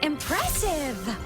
Impressive!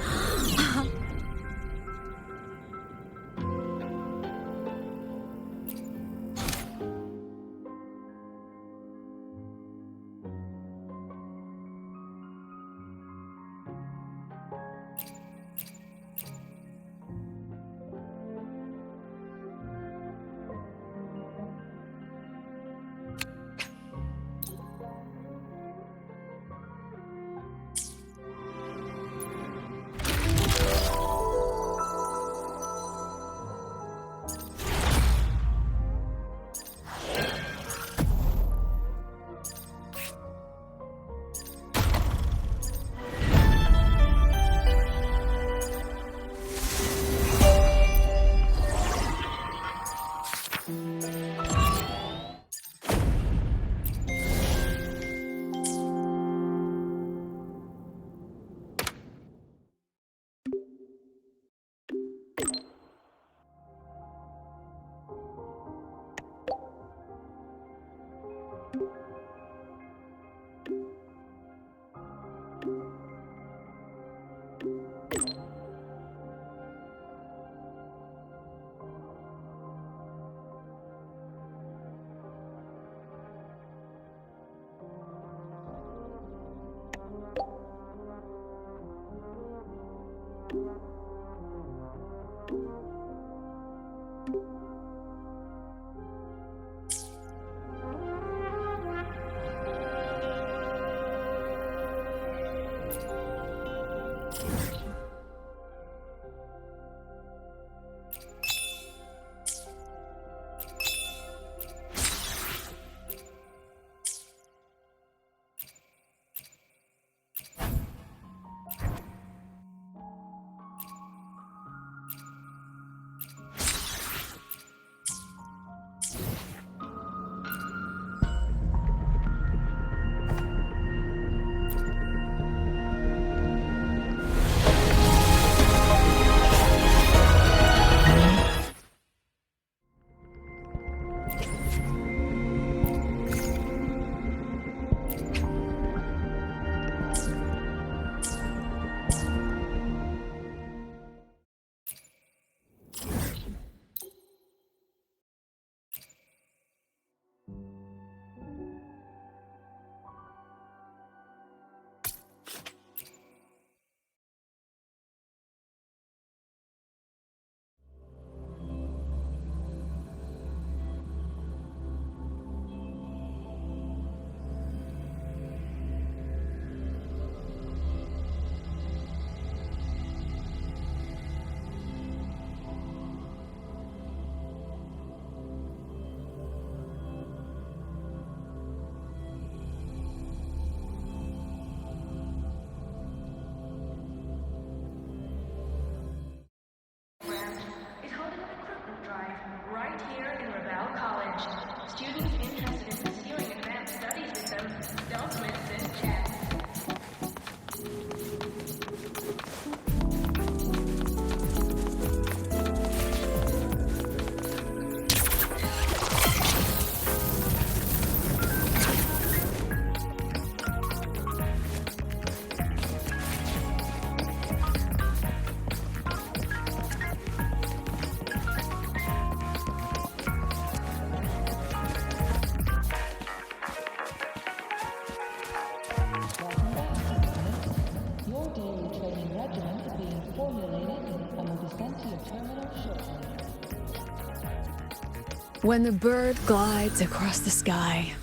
When the bird glides across the sky.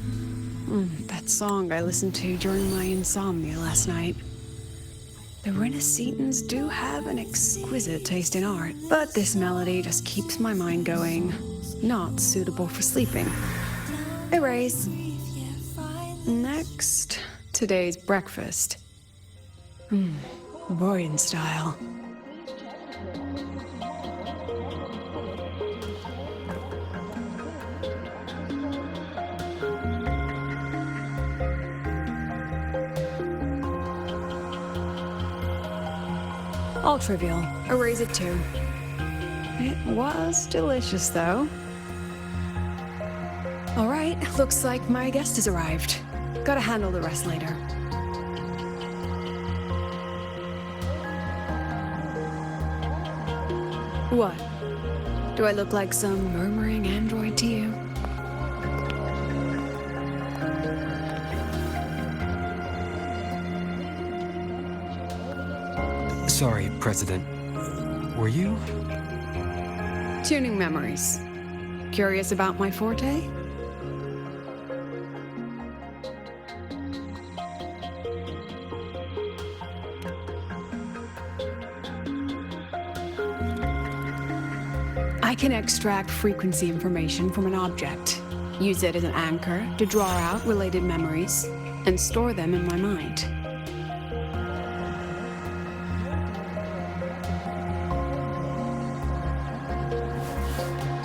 That song I listened to during my insomnia last night. The Renaissance do have an exquisite taste in art, but this melody just keeps my mind going. Not suitable for sleeping. Erase. Next, today's breakfast. Royal style. All trivial. Erase it too. It was delicious, though. All right, looks like my guest has arrived. Gotta handle the rest later. What? Do I look like some murmuring android to you? Sorry, President. Were you? Tuning memories. Curious about my forte? I can extract frequency information from an object, use it as an anchor to draw out related memories, and store them in my mind.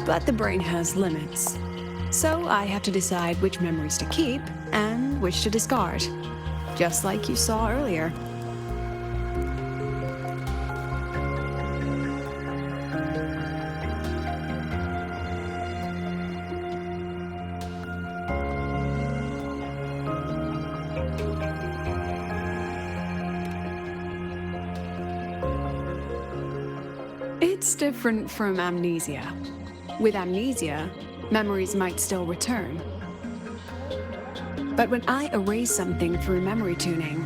But the brain has limits, so I have to decide which memories to keep and which to discard, just like you saw earlier. It's different from amnesia. With amnesia, memories might still return. But when I erase something through memory tuning,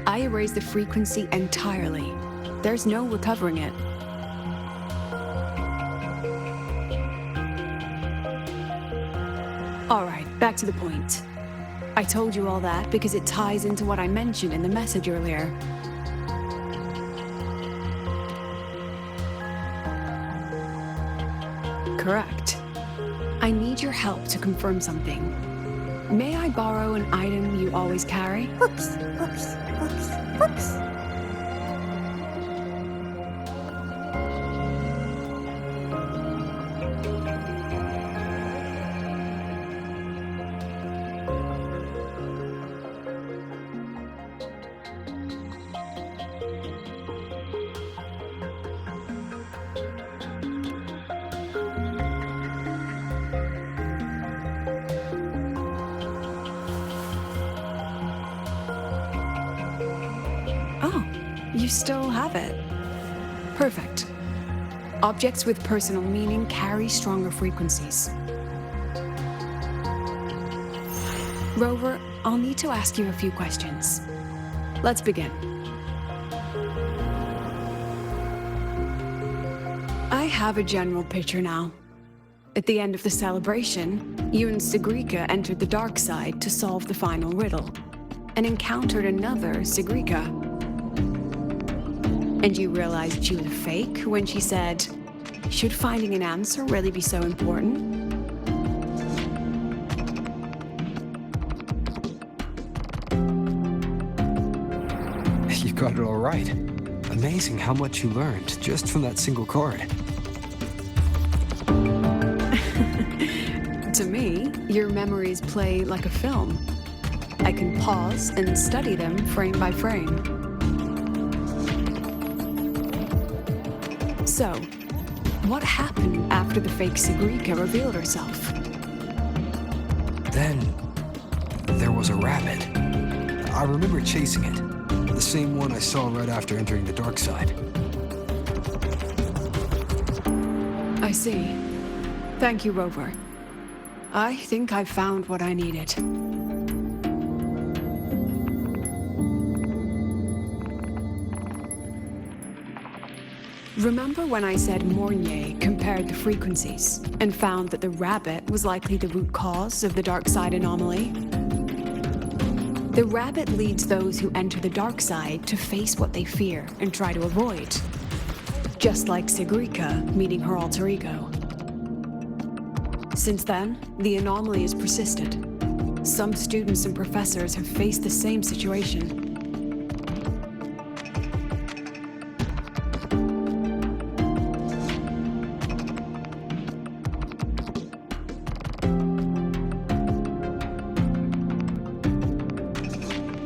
I erase the frequency entirely. There's no recovering it. All right, back to the point. I told you all that because it ties into what I mentioned in the message earlier. Correct. I need your help to confirm something. May I borrow an item you always carry? Whoops, whoops, whoops, whoops. Oh, you still have it. Perfect. Objects with personal meaning carry stronger frequencies. Rover, I'll need to ask you a few questions. Let's begin. I have a general picture now. At the end of the celebration, you and Segue entered the dark side to solve the final riddle, and encountered another Segue. And you realized she was a fake when she said, "Should finding an answer really be so important?" You got it all right. Amazing how much you learned just from that single card. To me, your memories play like a film. I can pause and study them frame by frame. So, what happened after the fake Segue revealed herself? Then, there was a rabbit. I remember chasing it. The same one I saw right after entering the dark side. I see. Thank you, Rover. I think I found what I needed. Remember when I said Mornier compared the frequencies and found that the rabbit was likely the root cause of the dark side anomaly? The rabbit leads those who enter the dark side to face what they fear and try to avoid. Just like Segue meeting her alter ego. Since then, the anomaly has persisted. Some students and professors have faced the same situation.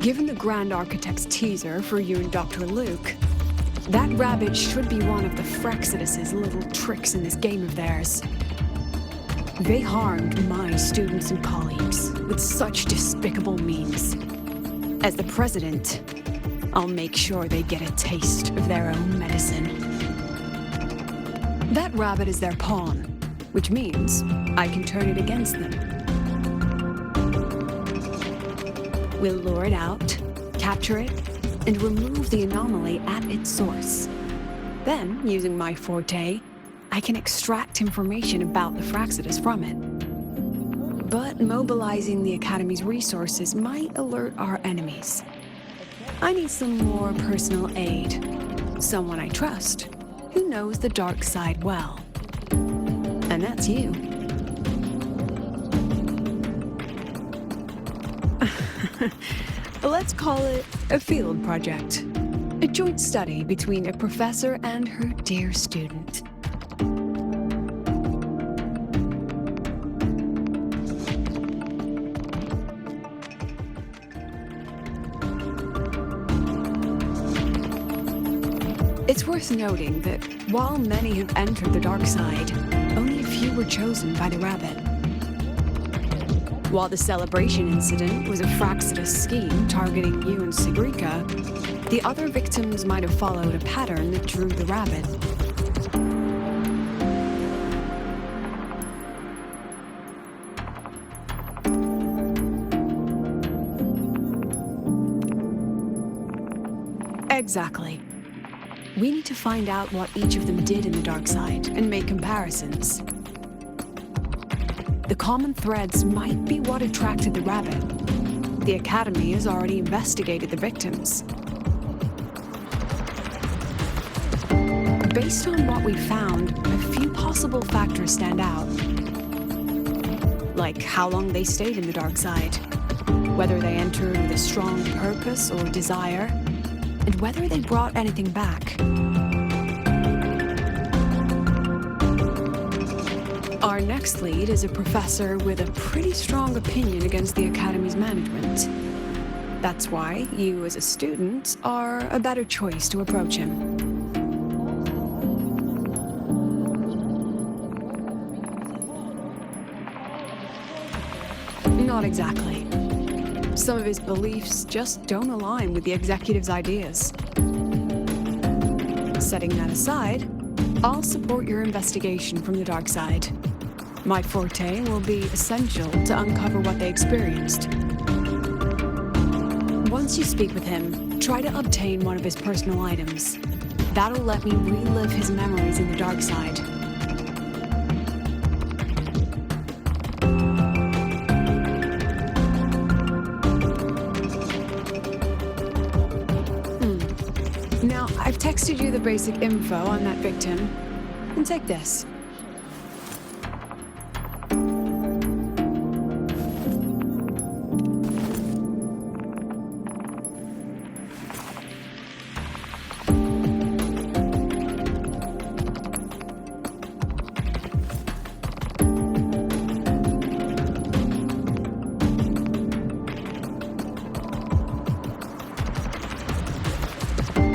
Given the Grand Architect's teaser for you and Dr. Luke, that rabbit should be one of the Frexidus' little tricks in this game of theirs. They harmed my students and colleagues with such despicable means. As the president, I'll make sure they get a taste of their own medicine. That rabbit is their pawn, which means I can turn it against them. We'll lure it out, capture it, and remove the anomaly at its source. Then, using my forte, I can extract information about the Fraxidus from it. But mobilizing the Academy's resources might alert our enemies. I need some more personal aid. Someone I trust, who knows the dark side well. And that's you. Let's call it a field project. A joint study between a professor and her dear student. It's worth noting that while many have entered the dark side, only a few were chosen by the rabbit. While the celebration incident was a Fraxidus scheme targeting you and Segrika, the other victims might have followed a pattern that drew the rabbit. Exactly. We need to find out what each of them did in the dark side and make comparisons. The common threads might be what attracted the rabbit. The Academy has already investigated the victims. Based on what we found, a few possible factors stand out. Like how long they stayed in the dark side, whether they entered with a strong purpose or desire, and whether they brought anything back. Our next lead is a professor with a pretty strong opinion against the Academy's management. That's why you, as a student, are a better choice to approach him. Not exactly. Some of his beliefs just don't align with the executive's ideas. Setting that aside, I'll support your investigation from the dark side. My forte will be essential to uncover what they experienced. Once you speak with him, try to obtain one of his personal items. That'll let me relive his memories in the dark side. Now, I've texted you the basic info on that victim. And take this.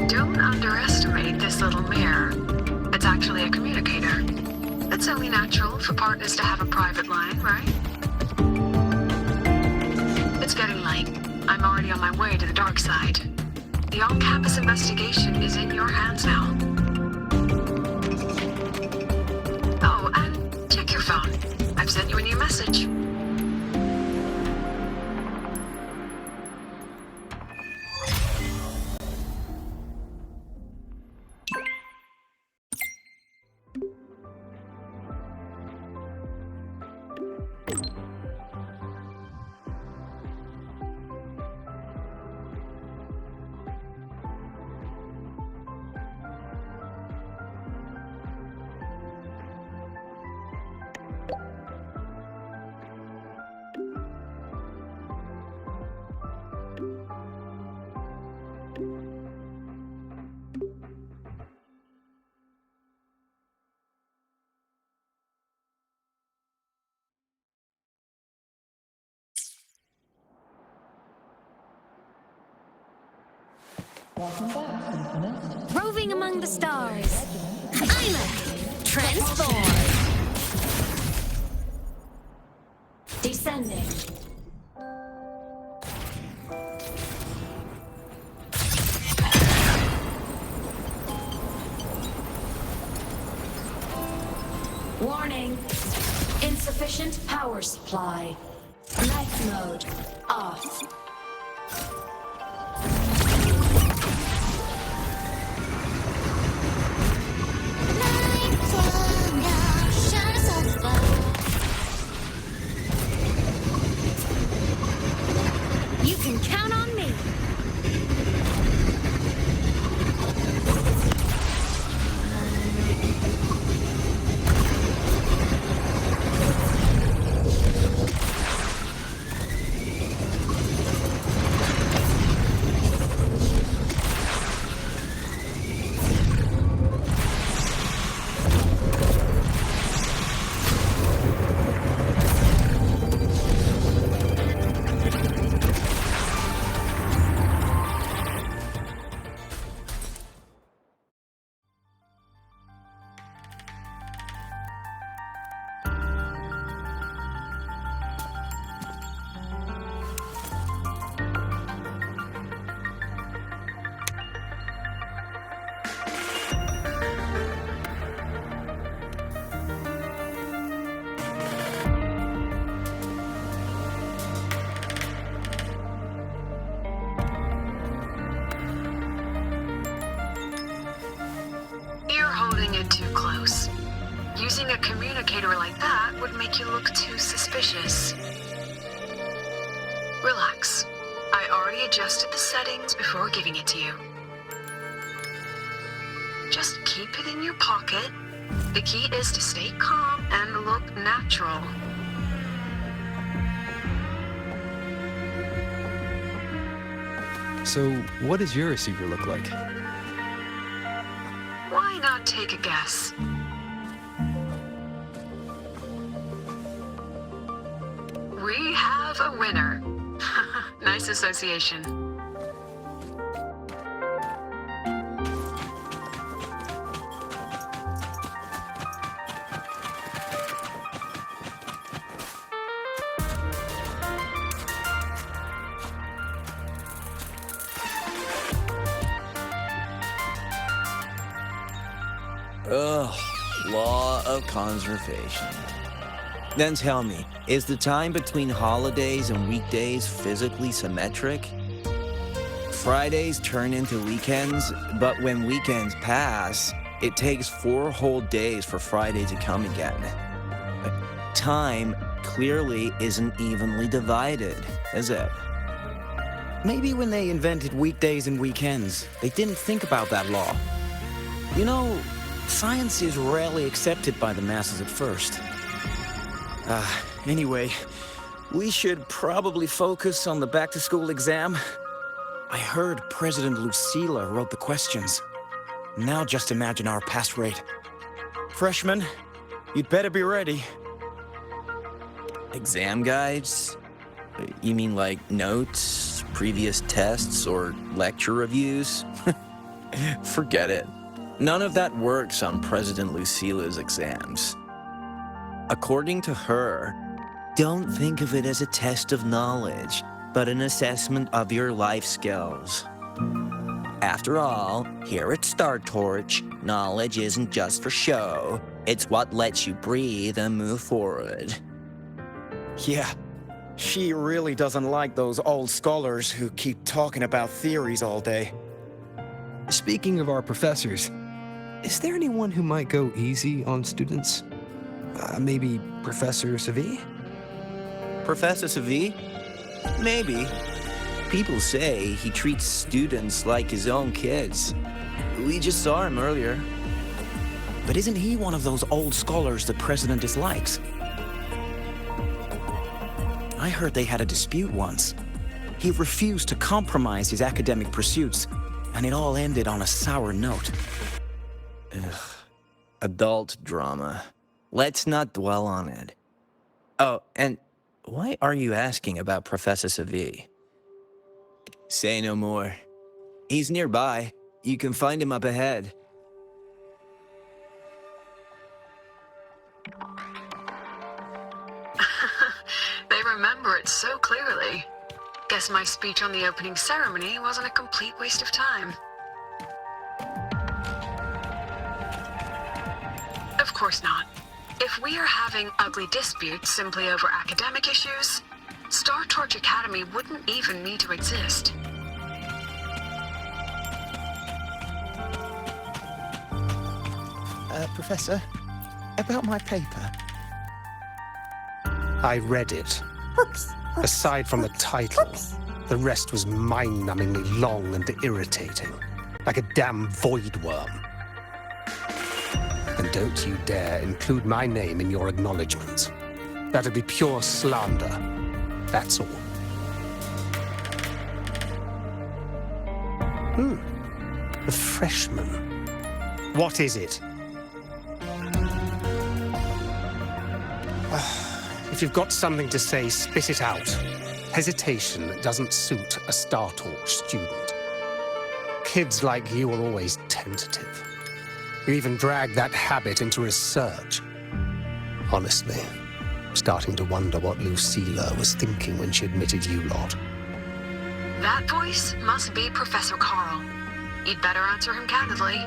Don't underestimate this little mirror. It's actually a communicator. It's only natural for partners to have a private line, right? It's getting late. I'm already on my way to the dark side. The on-campus investigation is in your hands now. Oh, and check your phone. I've sent you a new message. Roving among the stars. I'm a transform. Descending. Warning. Insufficient power supply. Night mode off. You can count on me. Too close. Using a communicator like that would make you look too suspicious. Relax. I already adjusted the settings before giving it to you. Just keep it in your pocket. The key is to stay calm and look natural. So, what does your receiver look like? Why not take a guess? We have a winner. Nice association. Ugh, law of conservation. Then tell me, is the time between holidays and weekdays physically symmetric? Fridays turn into weekends, but when weekends pass, it takes 4 whole days for Friday to come again. Time clearly isn't evenly divided, is it? Maybe when they invented weekdays and weekends, they didn't think about that law. You know, science is rarely accepted by the masses at first. Anyway, we should probably focus on the back-to-school exam. I heard President Lucila wrote the questions. Now just imagine our pass rate. Freshmen, you'd better be ready. Exam guides? You mean like notes, previous tests, or lecture reviews? Forget it. None of that works on President Lucila's exams. According to her, don't think of it as a test of knowledge, but an assessment of your life skills. After all, here at Star Torch, knowledge isn't just for show. It's what lets you breathe and move forward. Yeah, she really doesn't like those old scholars who keep talking about theories all day. Speaking of our professors, is there anyone who might go easy on students? Maybe Professor Segue? Professor Segue? Maybe. People say he treats students like his own kids. We just saw him earlier. But isn't he one of those old scholars the president dislikes? I heard they had a dispute once. He refused to compromise his academic pursuits, and it all ended on a sour note. Ugh. Adult drama. Let's not dwell on it. Oh, and why are you asking about Professor Segue? Say no more. He's nearby. You can find him up ahead. They remember it so clearly. Guess my speech on the opening ceremony wasn't a complete waste of time. Of course not. If we are having ugly disputes simply over academic issues, Star Torch Academy wouldn't even need to exist. Professor, about my paper. I read it. Aside from the title, the rest was mind-numbingly long and irritating, like a damn void worm. And don't you dare include my name in your acknowledgements. That'd be pure slander. That's all. The freshman. What is it? If you've got something to say, spit it out. Hesitation doesn't suit a Star Torch student. Kids like you are always tentative. You even drag that habit into research. Honestly, I'm starting to wonder what Lucilla was thinking when she admitted you lot. That voice must be Professor Carl. You'd better answer him candidly.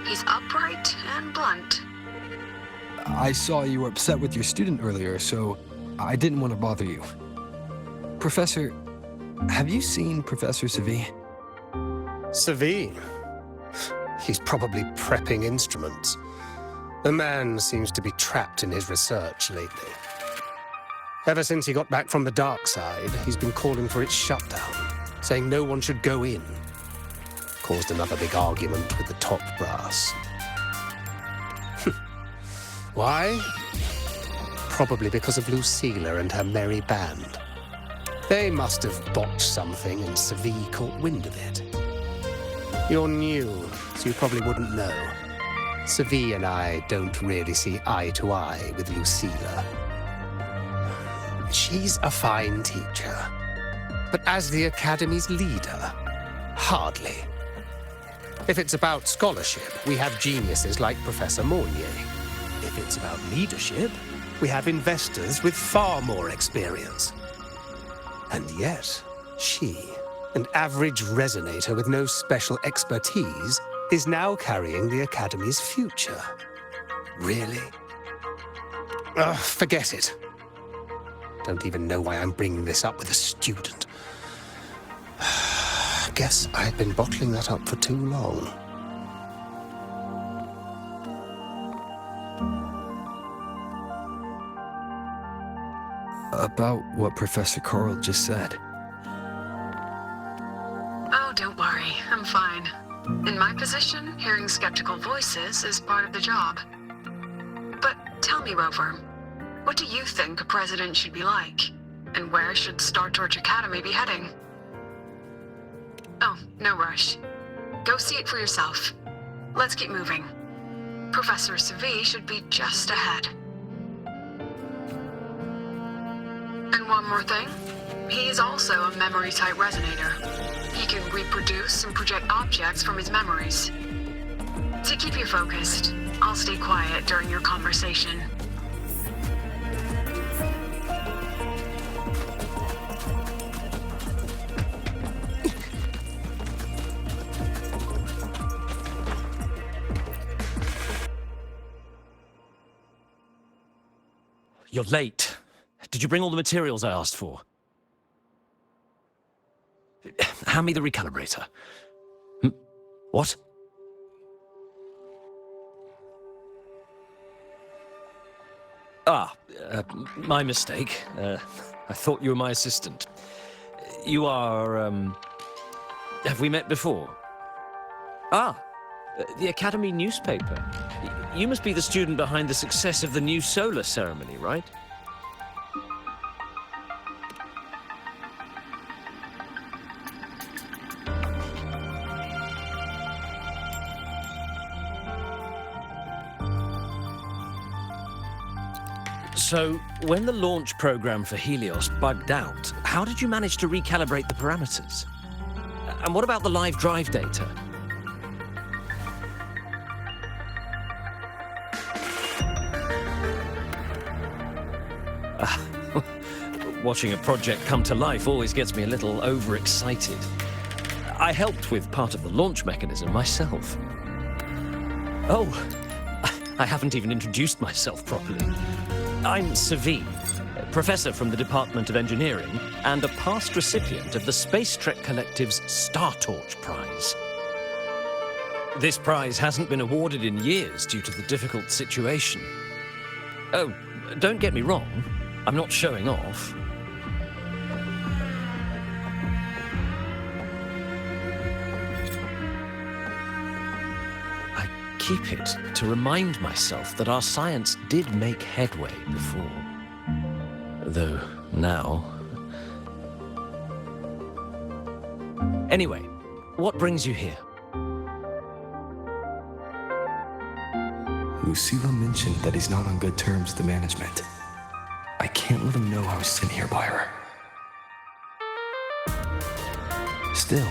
He's upright and blunt. I saw you were upset with your student earlier, so I didn't want to bother you. Professor, have you seen Professor Segue? Segue? He's probably prepping instruments. The man seems to be trapped in his research lately. Ever since he got back from the dark side, he's been calling for its shutdown, saying no one should go in. Caused another big argument with the top brass. Why? Probably because of Lucilla and her merry band. They must have botched something and Segue caught wind of it. You're new, so you probably wouldn't know. Segue and I don't really see eye to eye with Lucilla. She's a fine teacher, but as the Academy's leader, hardly. If it's about scholarship, we have geniuses like Professor Mornier. If it's about leadership, we have investors with far more experience. And yet, she, an average resonator with no special expertise, is now carrying the Academy's future. Really? Ugh, forget it. Don't even know why I'm bringing this up with a student. Guess I've been bottling that up for too long. About what Professor Carl just said. Oh, don't worry. I'm fine. In my position, hearing skeptical voices is part of the job. But tell me, Rover, what do you think a president should be like? And where should Star Torch Academy be heading? Oh, no rush. Go see it for yourself. Let's keep moving. Professor Segue should be just ahead. And one more thing. He's also a memory-type resonator. He can reproduce and project objects from his memories. To keep you focused, I'll stay quiet during your conversation. You're late. Did you bring all the materials I asked for? Hand me the recalibrator. What? My mistake. I thought you were my assistant. You are, have we met before? The Academy newspaper. You must be the student behind the success of the new solar ceremony, right? So, when the launch program for Helios bugged out, how did you manage to recalibrate the parameters? And what about the live drive data? Watching a project come to life always gets me a little overexcited. I helped with part of the launch mechanism myself. Oh, I haven't even introduced myself properly. I'm Segue, professor from the Department of Engineering and a past recipient of the Space Trek Collective's Star Torch Prize. This prize hasn't been awarded in years due to the difficult situation. Oh, don't get me wrong, I'm not showing off. I keep it to remind myself that our science did make headway before. Though now... Anyway, what brings you here? Lucila mentioned that he's not on good terms with the management. I can't let him know I was sent here by her. Still,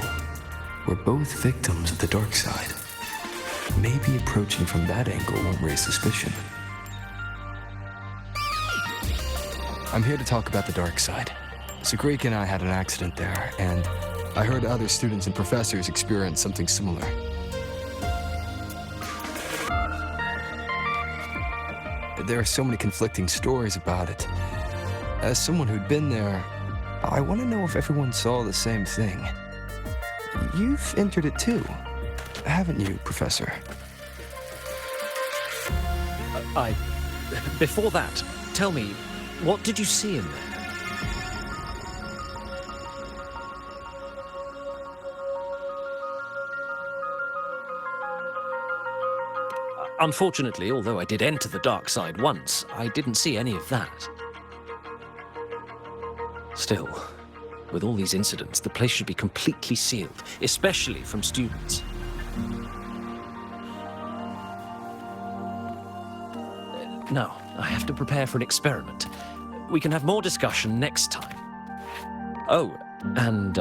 we're both victims of the dark side. Maybe approaching from that angle won't raise suspicion. I'm here to talk about the dark side. Segue and I had an accident there, and I heard other students and professors experience something similar. There are so many conflicting stories about it. As someone who'd been there, I want to know if everyone saw the same thing. You've entered it too, haven't you, Professor? Before that, tell me, what did you see in there? Unfortunately, although I did enter the dark side once, I didn't see any of that. Still, with all these incidents, the place should be completely sealed, especially from students. Now, I have to prepare for an experiment. We can have more discussion next time. Oh, and,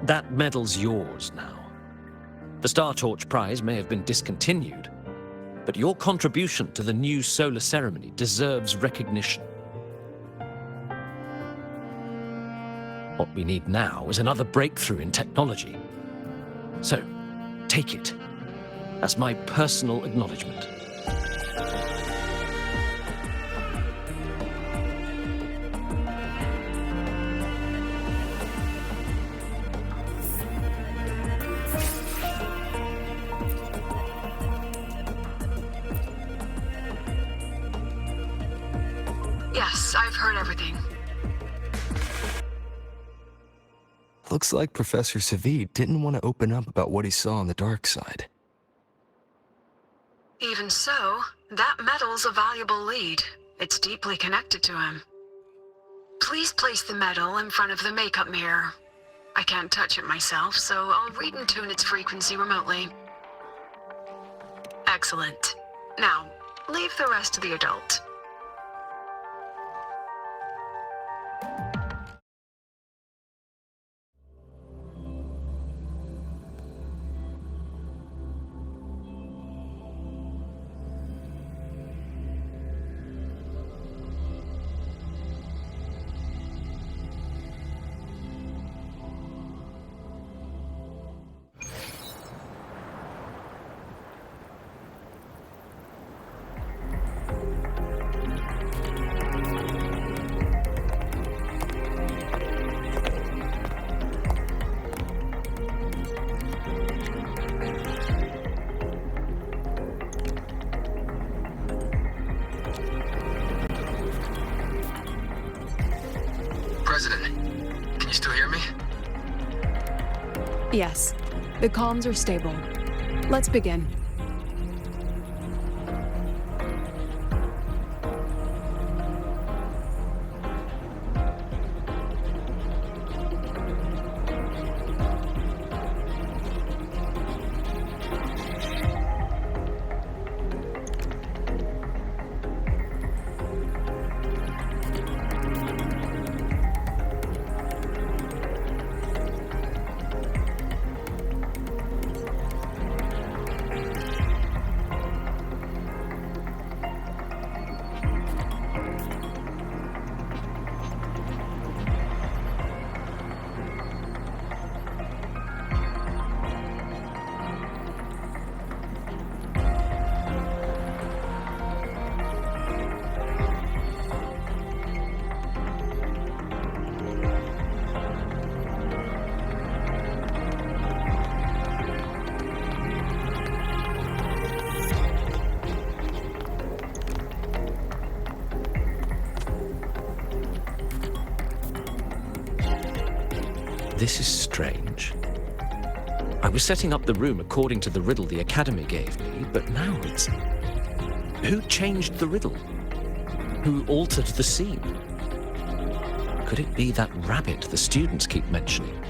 that medal's yours now. The Star Torch Prize may have been discontinued, but your contribution to the new solar ceremony deserves recognition. What we need now is another breakthrough in technology. So, take it as my personal acknowledgement. Yes, I've heard everything. Looks like Professor Segue didn't want to open up about what he saw on the dark side. Even so, that medal's a valuable lead. It's deeply connected to him. Please place the medal in front of the makeup mirror. I can't touch it myself, so I'll read and tune its frequency remotely. Excellent. Now, leave the rest to the adult. President, can you still hear me? Yes, the comms are stable. Let's begin. This is strange. I was setting up the room according to the riddle the Academy gave me, but now it's... Who changed the riddle? Who altered the scene? Could it be that rabbit the students keep mentioning?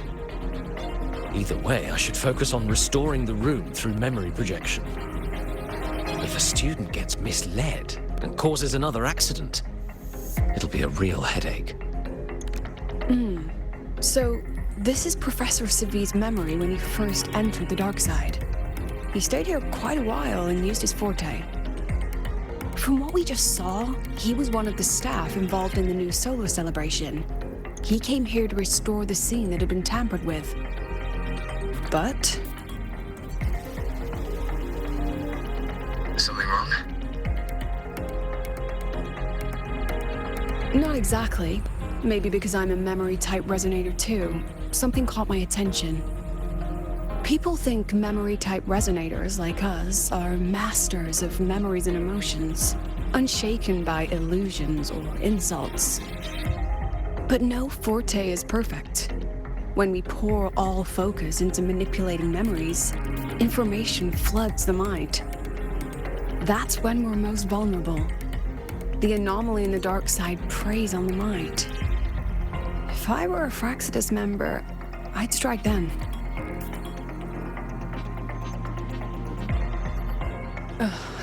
Either way, I should focus on restoring the room through memory projection. If a student gets misled and causes another accident, it'll be a real headache. So, this is Professor Seville's memory when he first entered the dark side. He stayed here quite a while and used his forte. From what we just saw, he was one of the staff involved in the new solar celebration. He came here to restore the scene that had been tampered with. But... Something wrong? not exactly. Maybe because I'm a memory-type resonator too. Something caught my attention. People think memory-type resonators like us are masters of memories and emotions, unshaken by illusions or insults. But no forte is perfect. When we pour all focus into manipulating memories, information floods the mind. That's when we're most vulnerable. The anomaly in the dark side preys on the mind. If I were a Fraxidus member, I'd strike them.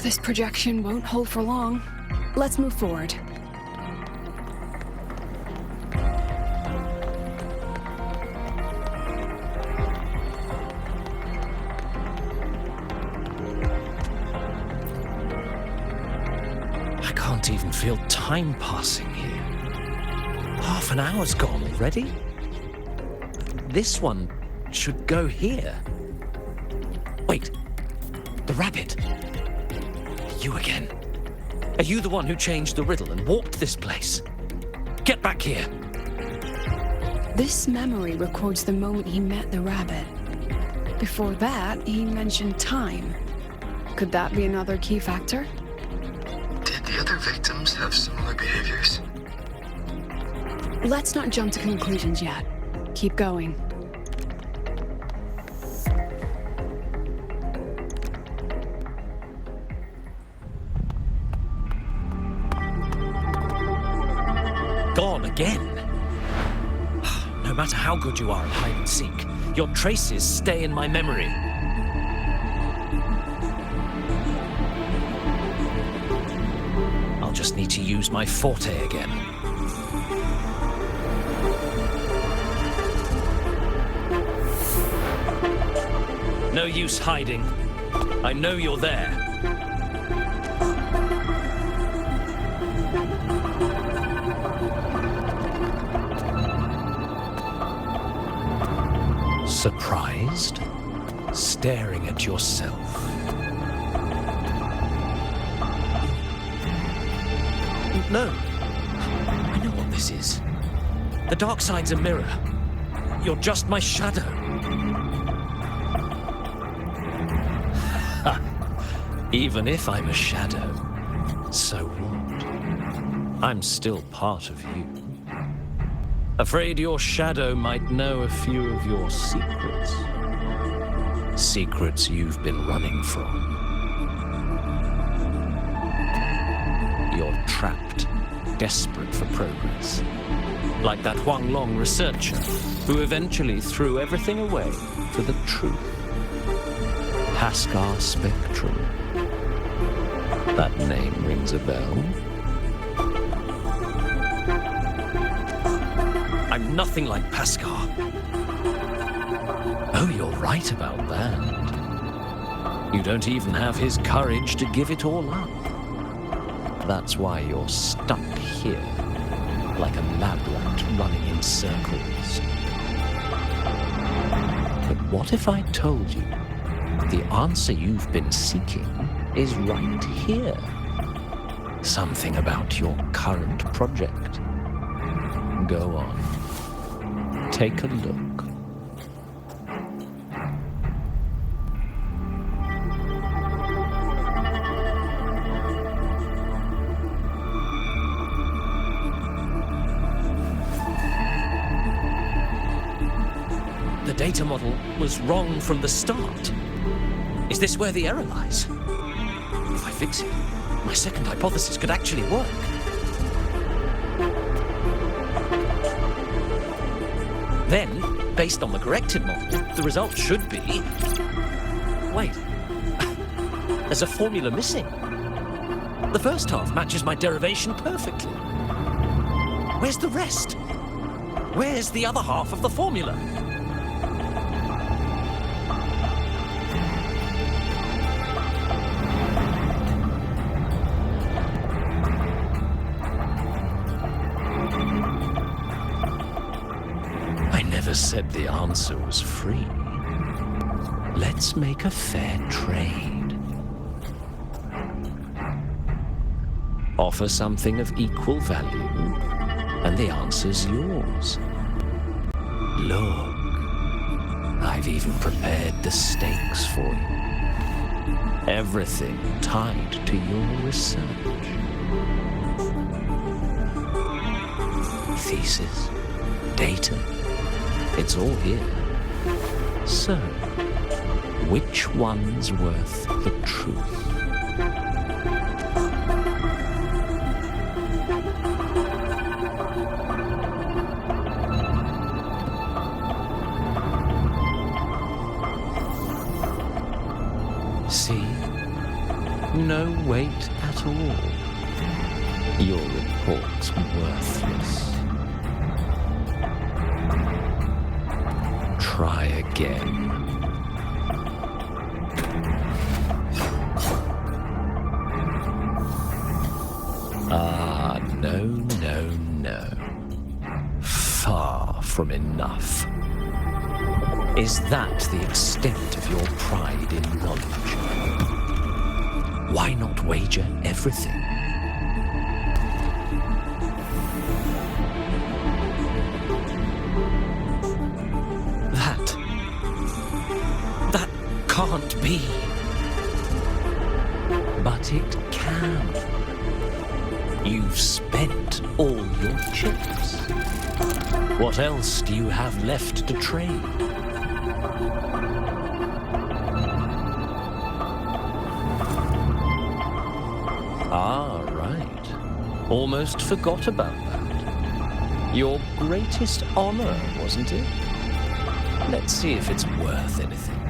This projection won't hold for long. Let's move forward. I can't even feel time passing here. Half an hour's gone already? This one should go here. Wait, the rabbit. You again. Are you the one who changed the riddle and warped this place? Get back here. This memory records the moment he met the rabbit. Before that, he mentioned time. Could that be another key factor? Did the other victims have similar behaviors? Let's not jump to conclusions yet. Keep going. Gone again. No matter how good you are at hide and seek, your traces stay in my memory. I'll just need to use my forte again. No use hiding. I know you're there. Surprised? Staring at yourself. No. I know what this is. The dark side's a mirror. You're just my shadow. Even if I'm a shadow, so what? I'm still part of you. Afraid your shadow might know a few of your secrets. Secrets you've been running from. You're trapped, desperate for progress. Like that Huang Long researcher who eventually threw everything away for the truth. Pascal Spectrum. That name rings a bell. I'm nothing like Pascal. Oh, you're right about that. You don't even have his courage to give it all up. That's why you're stuck here, like a lab rat running in circles. But what if I told you the answer you've been seeking is right here? Something about your current project. Go on. Take a look. data model was wrong from the start? Is this where the error lies? If I fix it, my second hypothesis could actually work. Then, based on the corrected model, the result should be... Wait. There's a formula missing. The first half matches my derivation perfectly. Where's the rest? Where's the other half of the formula? I never said the answer was free. Let's make a fair trade. Offer something of equal value, and the answer's yours. Look, I've even prepared the stakes for you. Everything tied to your research. Thesis, data, it's all here. So, which one's worth the truth? See? No weight at all. Your report's worthless. Try again. Ah, no. Far from enough. Is that the extent of your pride in knowledge? Why not wager everything? That can't be. But it can. You've spent all your chips. What else do you have left to trade? Ah, right. Almost forgot about that. Your greatest honor, wasn't it? Let's see if it's worth anything.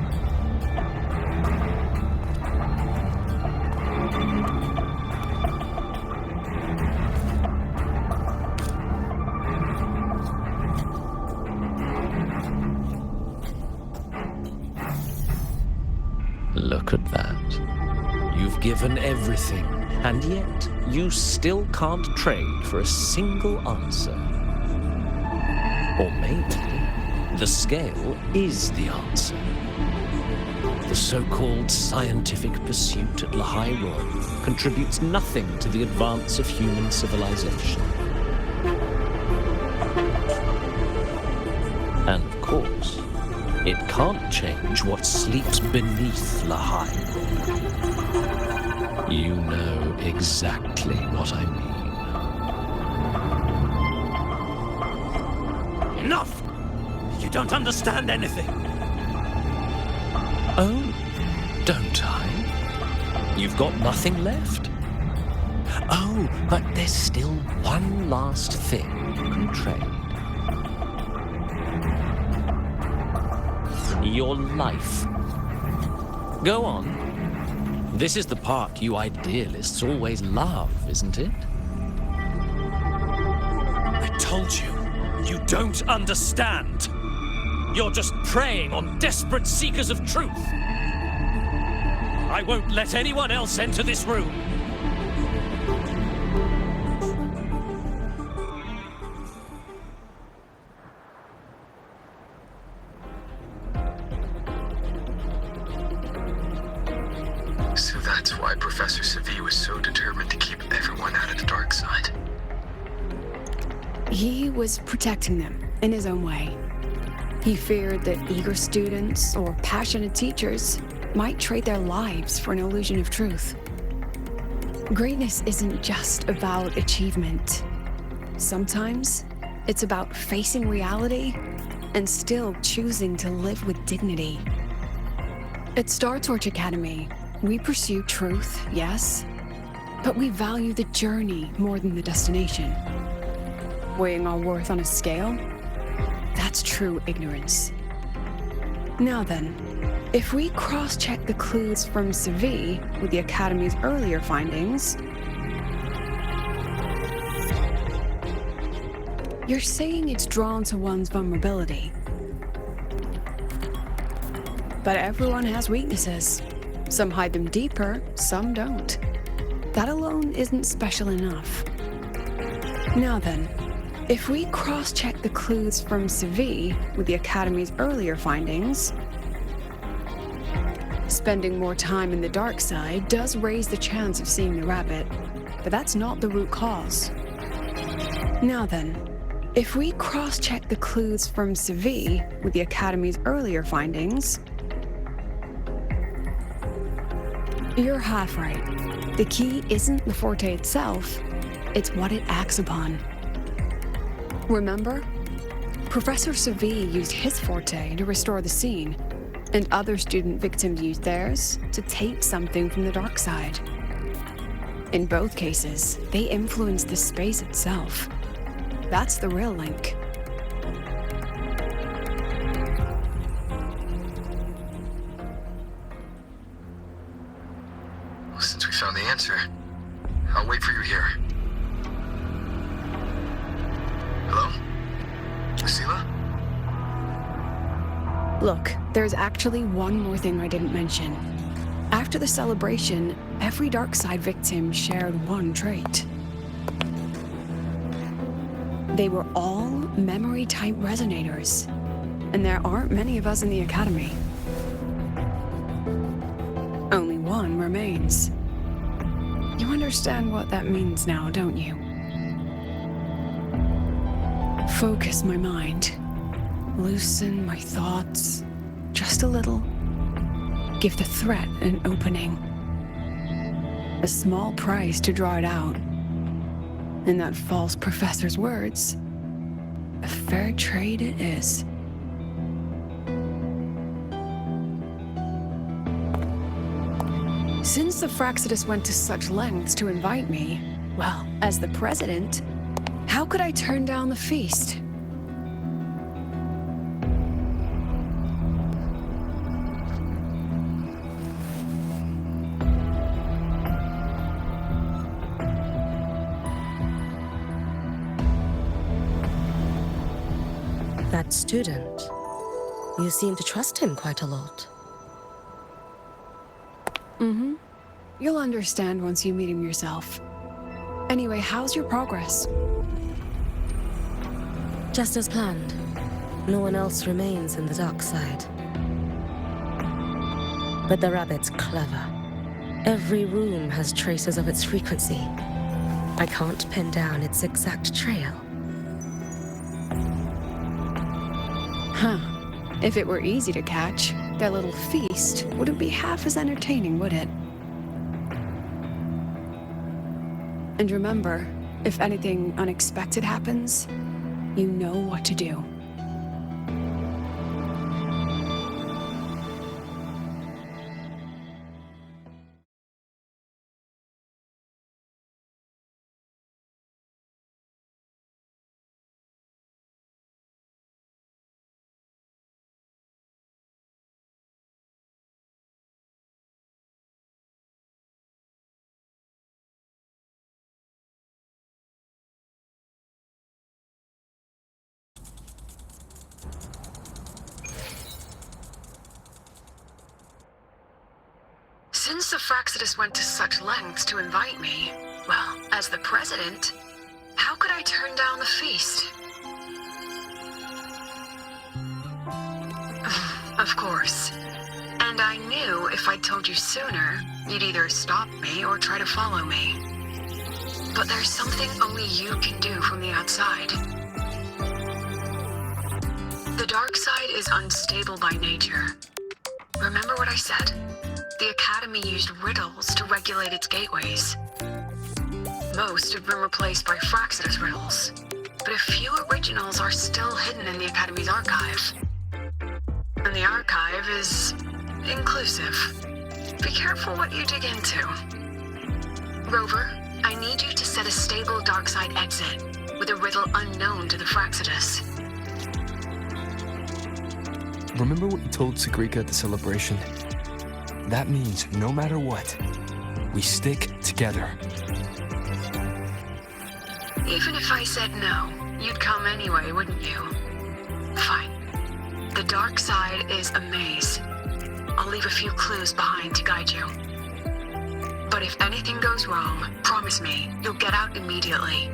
Look at that. You've given everything, and yet you still can't trade for a single answer. Or maybe the scale is the answer. The so-called scientific pursuit at Lahai-Roi contributes nothing to the advance of human civilization. And of course, it can't change what sleeps beneath Lahai-Roi. You know exactly what I mean. Enough! You don't understand anything. Oh, don't I? You've got nothing left. Oh, but there's still one last thing you can trade. Your life. Go on. This is the part you idealists always love, isn't it? I told you, you don't understand. You're just preying on desperate seekers of truth. I won't let anyone else enter this room. So that's why Professor Segue was so determined to keep everyone out of the dark side. He was protecting them in his own way. He feared that eager students or passionate teachers might trade their lives for an illusion of truth. Greatness isn't just about achievement. Sometimes it's about facing reality and still choosing to live with dignity. At Star Torch Academy, we pursue truth, yes, but we value the journey more than the destination. Weighing our worth on a scale? That's true ignorance. Now then, if we cross-check the clues from Segue with the Academy's earlier findings, you're saying it's drawn to one's vulnerability. But everyone has weaknesses. Some hide them deeper, some don't. That alone isn't special enough. Now then, if we cross-check the clues from Segue with the Academy's earlier findings, spending more time in the dark side does raise the chance of seeing the rabbit, but that's not the root cause. Now then, if we cross-check the clues from Segue with the Academy's earlier findings, you're half right. The key isn't the forte itself, it's what it acts upon. Remember? Professor Segue used his forte to restore the scene, and other student victims used theirs to take something from the dark side. In both cases, they influenced the space itself. That's the real link. Well, since we found the answer, I'll wait for you here. Hello? Lucila? Look, there's actually one more thing I didn't mention. After the celebration, every dark side victim shared one trait. They were all memory-type resonators, and there aren't many of us in the Academy. Only one remains. You understand what that means now, don't you? Focus my mind. Loosen my thoughts. Just a little. Give the threat an opening. A small price to draw it out. In that false professor's words, a fair trade it is. Since the Fraxidus went to such lengths to invite me, well, as the president, how could I turn down the feast? That student, you seem to trust him quite a lot. Mm-hmm. You'll understand once you meet him yourself. Anyway, how's your progress? Just as planned. No one else remains in the dark side. But the rabbit's clever. Every room has traces of its frequency. I can't pin down its exact trail. Huh. If it were easy to catch, their little feast wouldn't be half as entertaining, would it? And remember, if anything unexpected happens, you know what to do. Since the Fraxidus went to such lengths to invite me, well, as the president, how could I turn down the feast? Of course. And I knew if I'd told you sooner, you'd either stop me or try to follow me. But there's something only you can do from the outside. The dark side is unstable by nature. Remember what I said? The Academy used riddles to regulate its gateways. Most have been replaced by Fraxidus riddles. but a few originals are still hidden in the Academy's archive. And the archive is inclusive. Be careful what you dig into. Rover, I need you to set a stable dark side exit with a riddle unknown to the Fraxidus. Remember what you told Segue at the celebration? That means no matter what, we stick together. Even if I said no, you'd come anyway, wouldn't you? Fine. The dark side is a maze. I'll leave a few clues behind to guide you. But if anything goes wrong, promise me you'll get out immediately.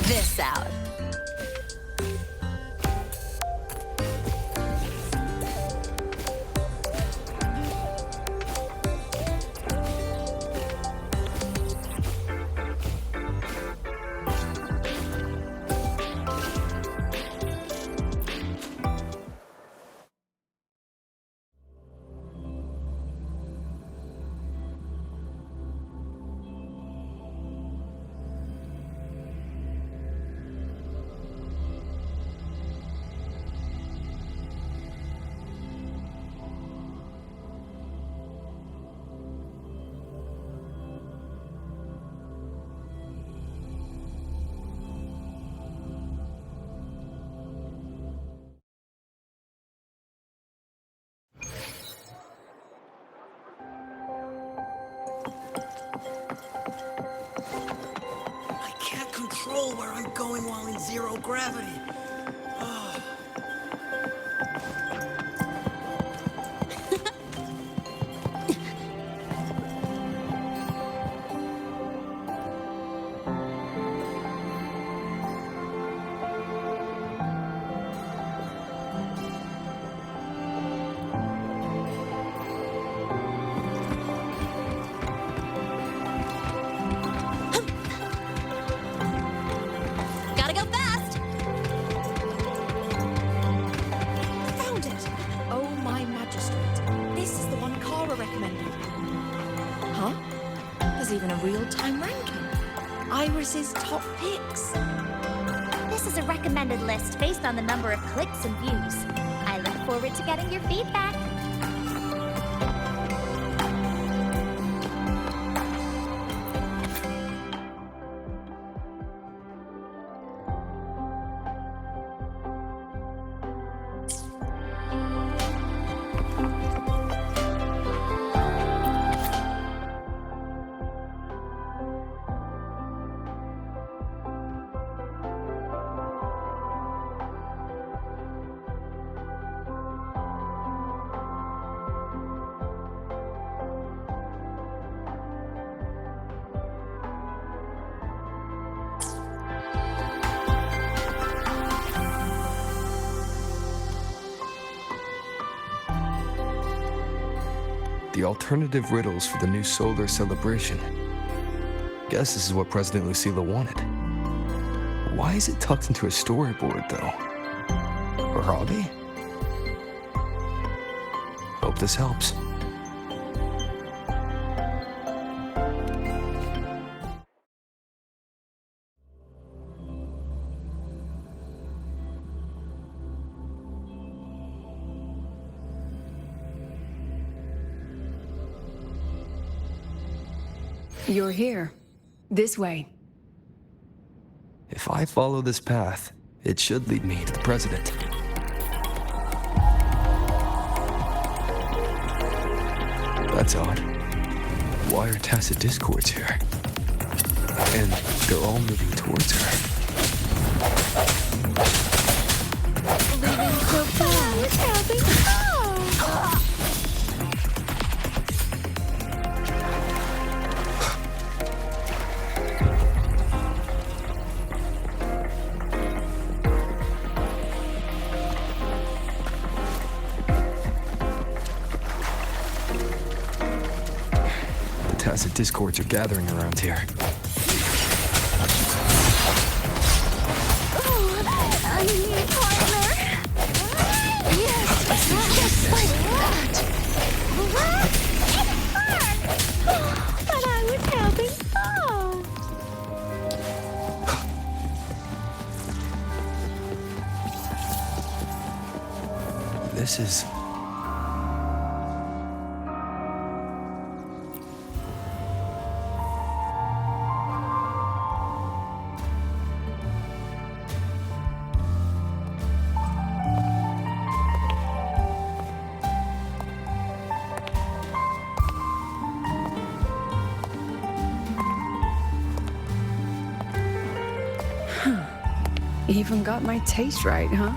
This out. I can't control where I'm going while in zero gravity. Gotta go fast! Found it! Oh, my magistrate. This is the one KURO recommended. Huh? There's even a real-time ranking. Iris's top picks. This is a recommended list based on the number of clicks and views. I look forward to getting your feedback. The alternative riddles for the new solar celebration. Guess this is what President Lucila wanted. Why is it tucked into a storyboard, though? Her hobby? Hope this helps. You're here. This way. If I follow this path, it should lead me to the president. That's odd. Why are tacit discords here? And they're all moving towards her. Leaving so fast. tacit discords are gathering around here. I need a partner. Yes, just like that. It hurt. But I was having fun. This is... Even got my taste right, huh?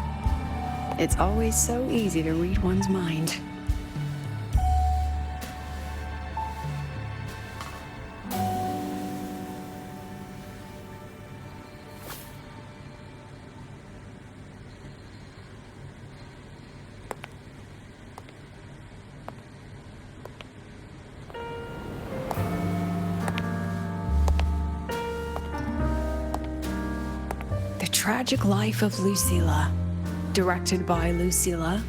It's always so easy to read one's mind. The Tragic Life of Lucilla. Directed by Lucilla,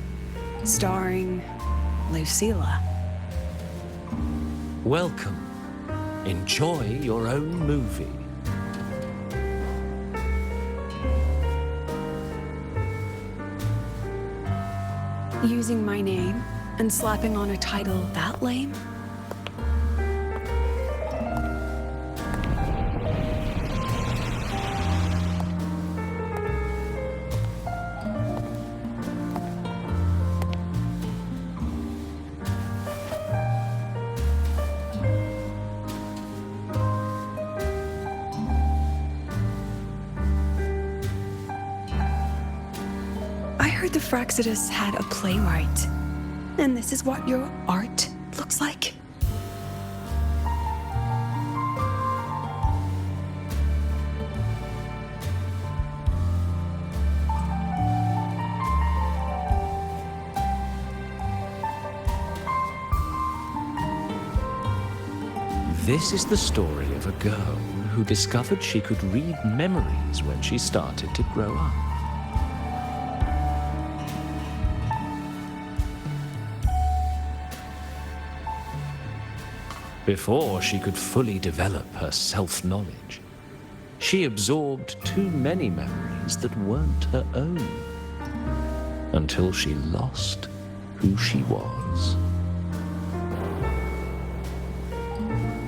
starring Lucilla. Welcome. Enjoy your own movie. Using my name and slapping on a title that lame? The Fraxidus had a playwright, and this is what your art looks like? This is the story of a girl who discovered she could read memories when she started to grow up. Before she could fully develop her self-knowledge, she absorbed too many memories that weren't her own, until she lost who she was.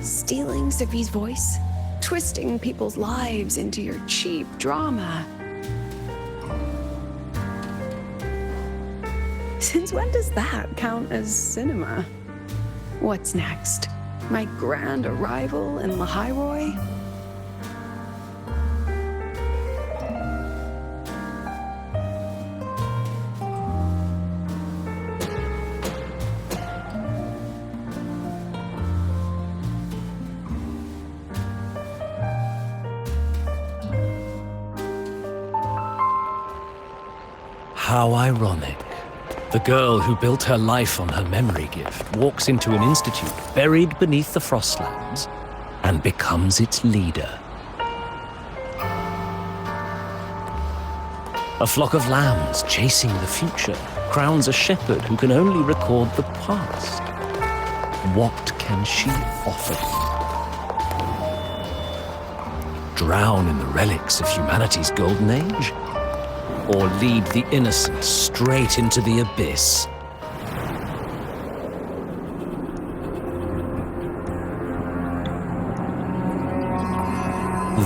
Stealing Sophie's voice, twisting people's lives into your cheap drama. Since when does that count as cinema? What's next? My grand arrival in Lahai-Roi? How ironic. The girl who built her life on her memory gift walks into an institute buried beneath the Frostlands and becomes its leader. A flock of lambs chasing the future crowns a shepherd who can only record the past. What can she offer them? Drown in the relics of humanity's golden age? Or lead the innocent straight into the abyss?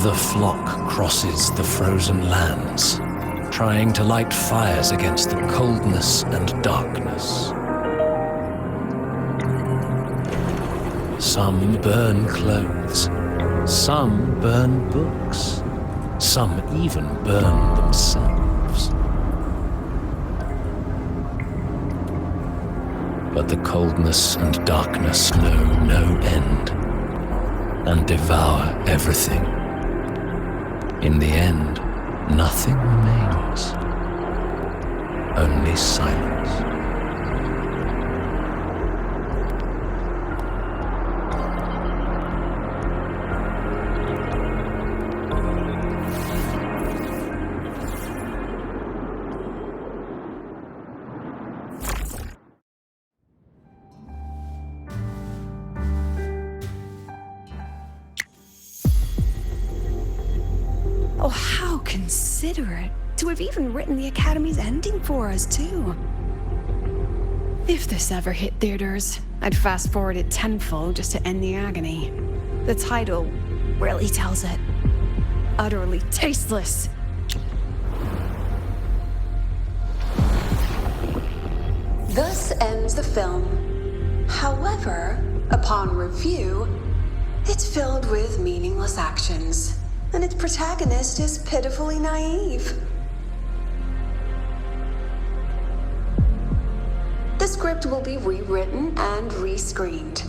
The flock crosses the frozen lands, trying to light fires against the coldness and darkness. Some burn clothes, some burn books, some even burn themselves. But the coldness and darkness know no end and devour everything. In the end, nothing remains, only silence. Oh, how considerate. To have even written the Academy's ending for us, too. If this ever hit theaters, I'd fast forward it tenfold just to end the agony. The title really tells it. Utterly tasteless. Thus ends the film. However, upon review, it's filled with meaningless actions, and its protagonist is pitifully naive. The script will be rewritten and rescreened.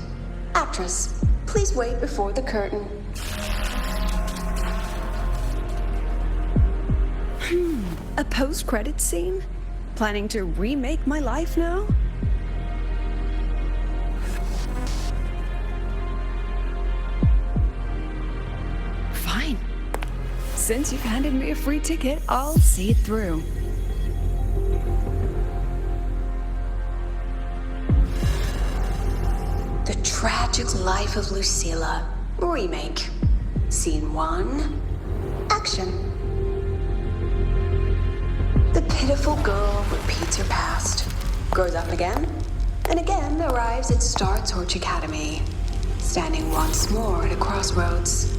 Actress, please wait before the curtain. A post-credits scene? Planning to remake my life now? Fine. Since you've handed me a free ticket, I'll see it through. The Tragic Life of Lucilla. Remake. Scene 1. Action. The pitiful girl repeats her past, grows up again, and again arrives at Star Torch Academy, standing once more at a crossroads.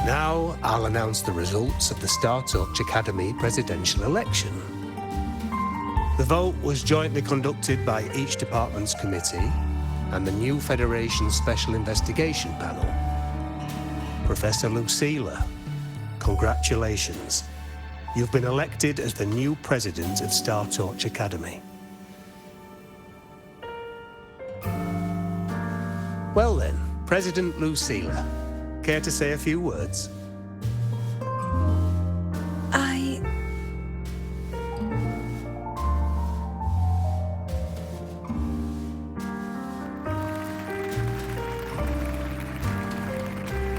Now, I'll announce the results of the Star Torch Academy presidential election. The vote was jointly conducted by each department's committee and the new Federation Special Investigation Panel. Professor Lucilla, congratulations. You've been elected as the new president of Star Torch Academy. Well then, President Lucilla, care to say a few words?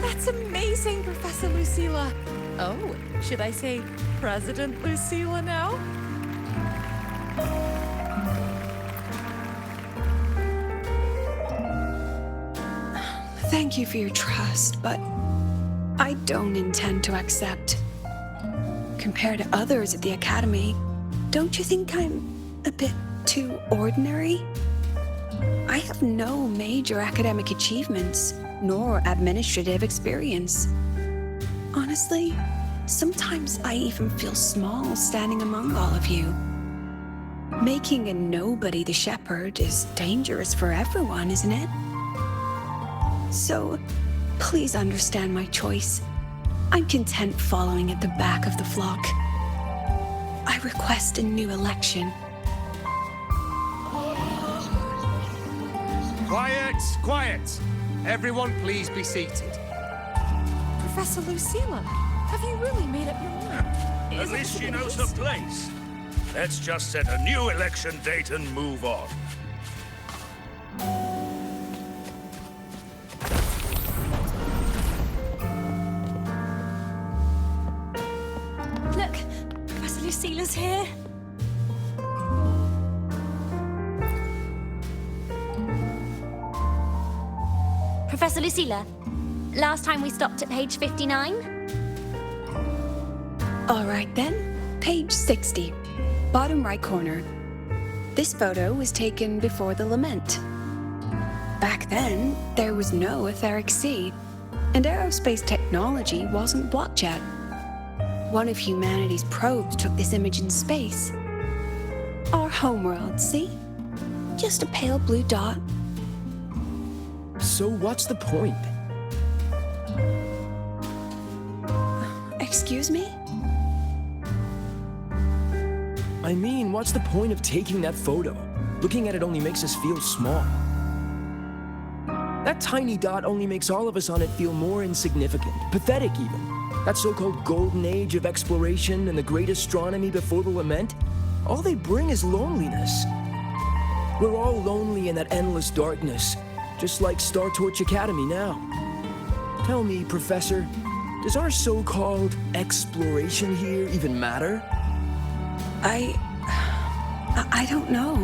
That's amazing, Professor Lucilla. Oh, should I say President Lucilla now? Thank you for your trust, but I don't intend to accept. Compared to others at the Academy, don't you think I'm a bit too ordinary? I have no major academic achievements, nor administrative experience. Honestly, sometimes I even feel small standing among all of you. Making a nobody the shepherd is dangerous for everyone, isn't it? So, please understand my choice. I'm content following at the back of the flock. I request a new election. Quiet, quiet. Everyone please be seated. Professor Lucilla, have you really made up your mind? At least she knows her place. Let's just set a new election date and move on. Look, Professor Lucilla's here. Professor Lucilla, last time we stopped at page 59? All right then, page 60, bottom right corner. This photo was taken before the lament. Back then, there was no etheric sea, and aerospace technology wasn't blocked yet. One of humanity's probes took this image in space. Our homeworld, see? Just a pale blue dot. So what's the point? Excuse me? I mean, what's the point of taking that photo? Looking at it only makes us feel small. That tiny dot only makes all of us on it feel more insignificant, pathetic even. That so-called golden age of exploration and the great astronomy before the lament, all they bring is loneliness. We're all lonely in that endless darkness, just like Star Torch Academy now. Tell me, Professor, does our so-called exploration here even matter? I don't know.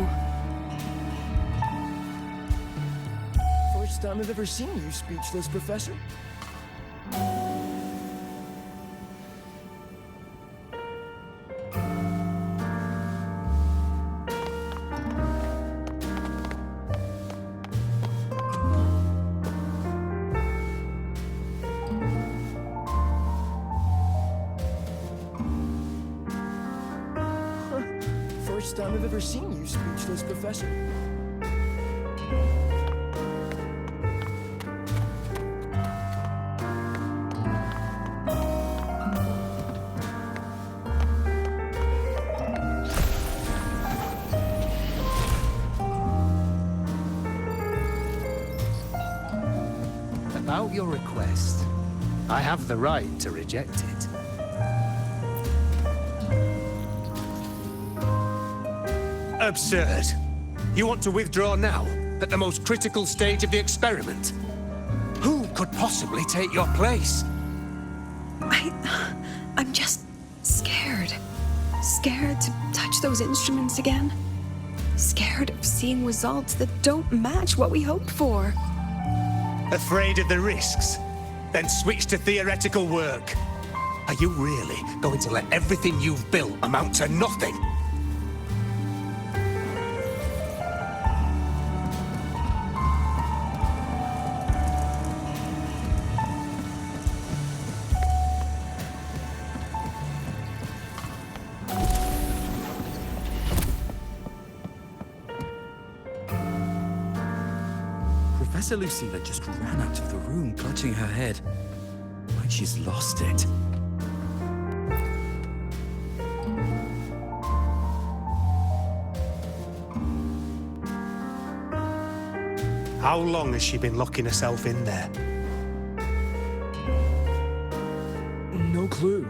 First time I've ever seen you speechless, Professor. First time I've ever seen you speechless, Professor. About your request, I have the right to reject it. Absurd. You want to withdraw now, at the most critical stage of the experiment? Who could possibly take your place? I'm just scared. Scared to touch those instruments again. Scared of seeing results that don't match what we hoped for. Afraid of the risks? Then switch to theoretical work. Are you really going to let everything you've built amount to nothing? Professor Lucilla just ran out of the room, clutching her head. Like she's lost it. How long has she been locking herself in there? No clue.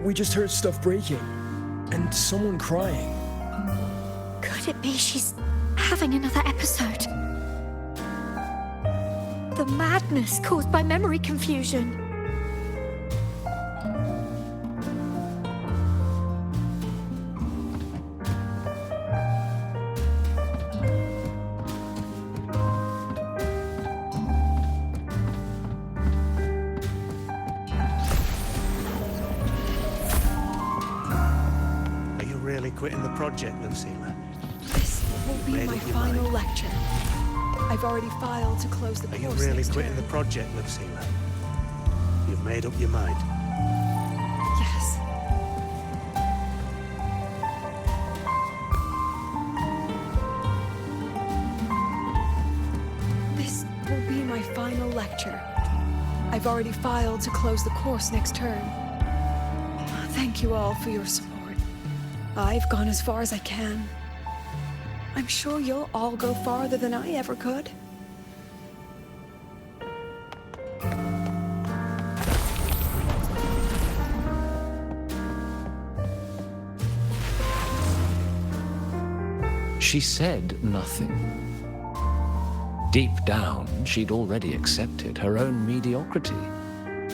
We just heard stuff breaking. And someone crying. Could it be she's having another episode? The madness caused by memory confusion. Are you really quitting the project, Lucilla? This will be Made my up your final mind? lecture. I've already filed to close the Are course you really next quitting term. the project, Lucilla? You've made up your mind. Yes. This will be my final lecture. I've already filed to close the course next term. Thank you all for your support. I've gone as far as I can. I'm sure you'll all go farther than I ever could. She said nothing. Deep down, she'd already accepted her own mediocrity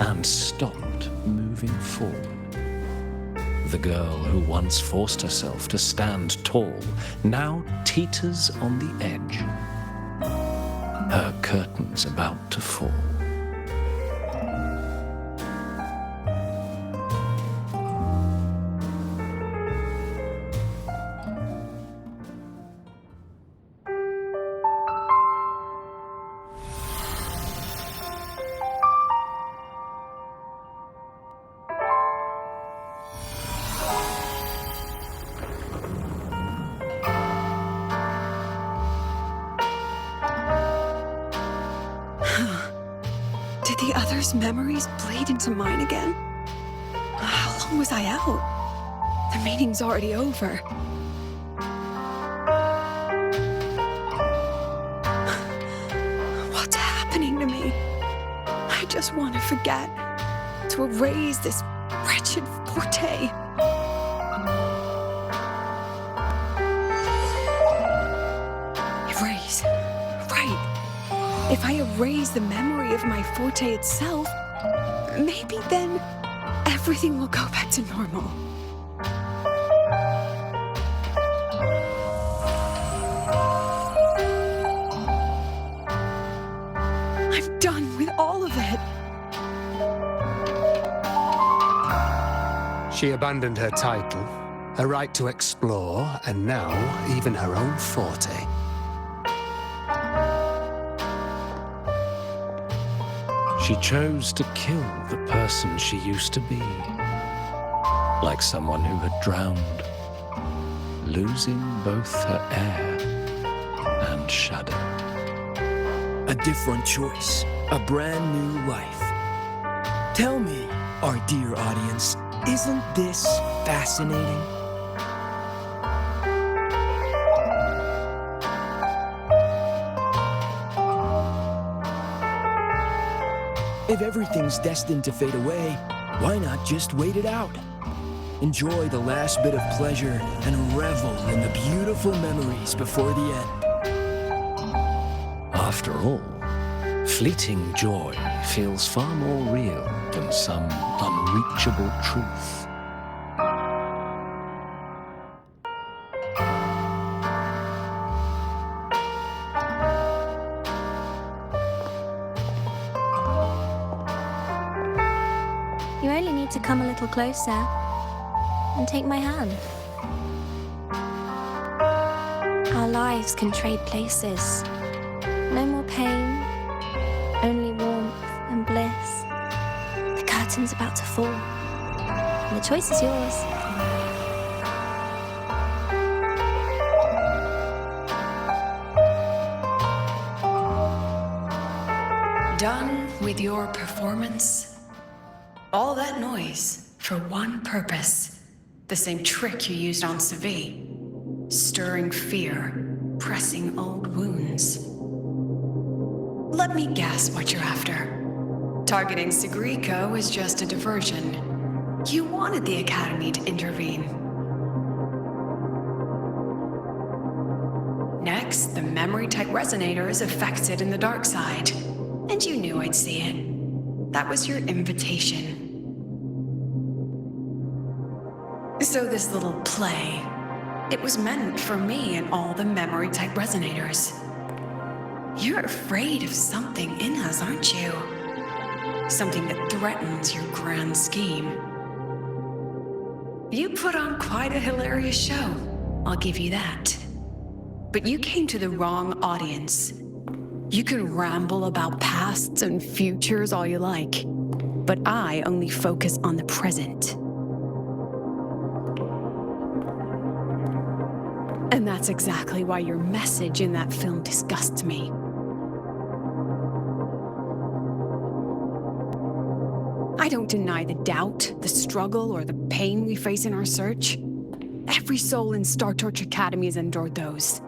and stopped moving forward. The girl who once forced herself to stand tall now teeters on the edge. Her curtain's about to fall. Did the others' memories bleed into mine again? How long was I out? The meeting's already over. What's happening to me? I just want to forget, to erase this wretched forte. Erase. Right. If I erase the memory of my forte itself, maybe then everything will go back to normal. I'm done with all of it. She abandoned her title, her right to explore, and now even her own forte. She chose to kill the person she used to be, like someone who had drowned, losing both her air and shadow. A different choice, a brand new life. Tell me, our dear audience, isn't this fascinating? If everything's destined to fade away, why not just wait it out? Enjoy the last bit of pleasure and revel in the beautiful memories before the end. After all, fleeting joy feels far more real than some unreachable truth. You only need to come a little closer and take my hand. Our lives can trade places. No more pain, only warmth and bliss. The curtain's about to fall, and the choice is yours. Done with your performance? All that noise for one purpose. The same trick you used on Segue. Stirring fear, pressing old wounds. Let me guess what you're after. Targeting Segreko was just a diversion. You wanted the Academy to intervene. Next, the memory-type resonator is affected in the dark side. And you knew I'd see it. That was your invitation. So this little play, it was meant for me and all the memory-type resonators. You're afraid of something in us, aren't you? Something that threatens your grand scheme. You put on quite a hilarious show, I'll give you that. But you came to the wrong audience. You can ramble about pasts and futures all you like, but I only focus on the present. And that's exactly why your message in that film disgusts me. I don't deny the doubt, the struggle, or the pain we face in our search. Every soul in Star Torch Academy has endured those.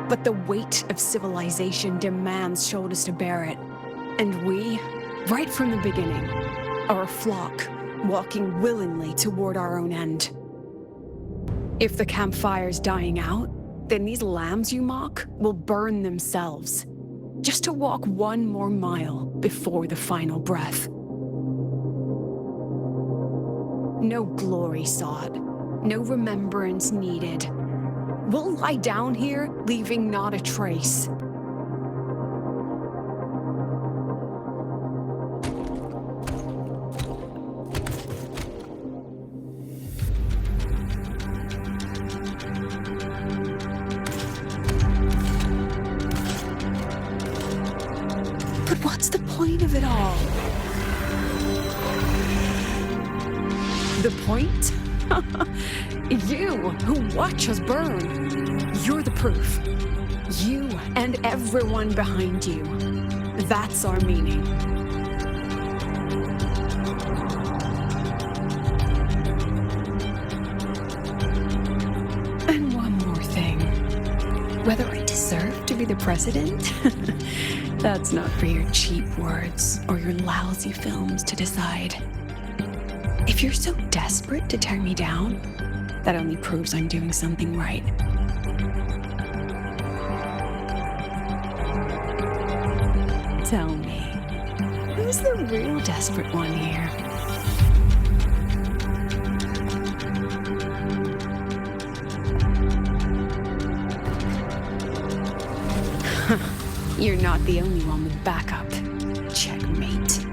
But the weight of civilization demands shoulders to bear it. And we, right from the beginning, are a flock, walking willingly toward our own end. If the campfire's dying out, then these lambs you mock will burn themselves, just to walk one more mile before the final breath. No glory sought, no remembrance needed. We'll lie down here, leaving not a trace. But what's the point of it all? The point? You, who watch us burn. You're the proof. You and everyone behind you. That's our meaning. And one more thing. Whether I deserve to be the president? That's not for your cheap words or your lousy films to decide. If you're so desperate to tear me down, that only proves I'm doing something right. Tell me, who's the real desperate one here? You're not the only one with backup. Checkmate.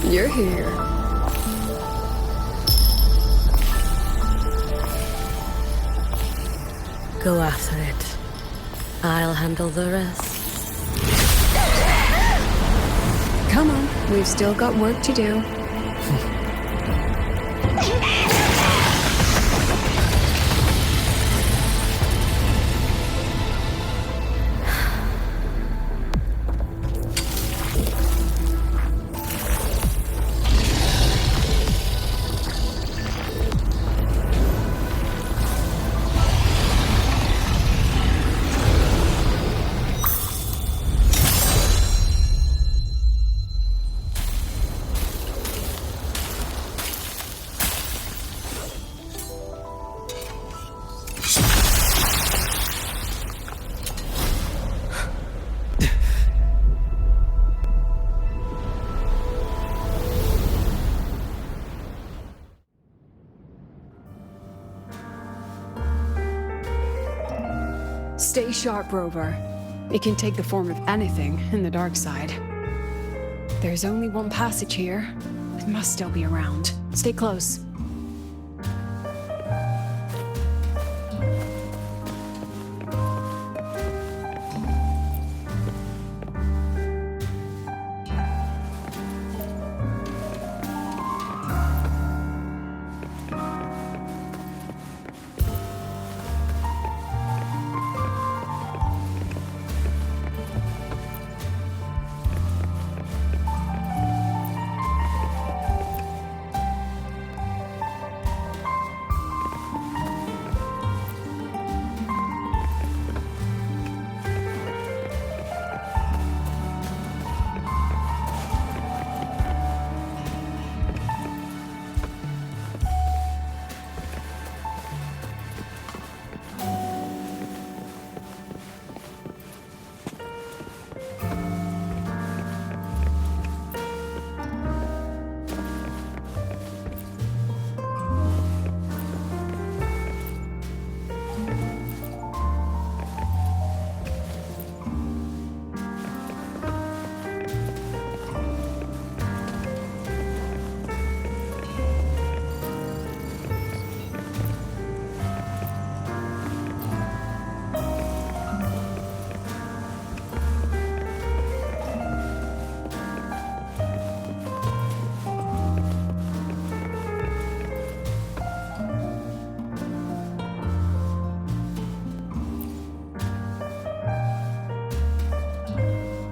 You're here. Go after it. I'll handle the rest. Come on, we've still got work to do. Stay sharp, Rover. It can take the form of anything in the dark side. There's only one passage here. It must still be around. Stay close.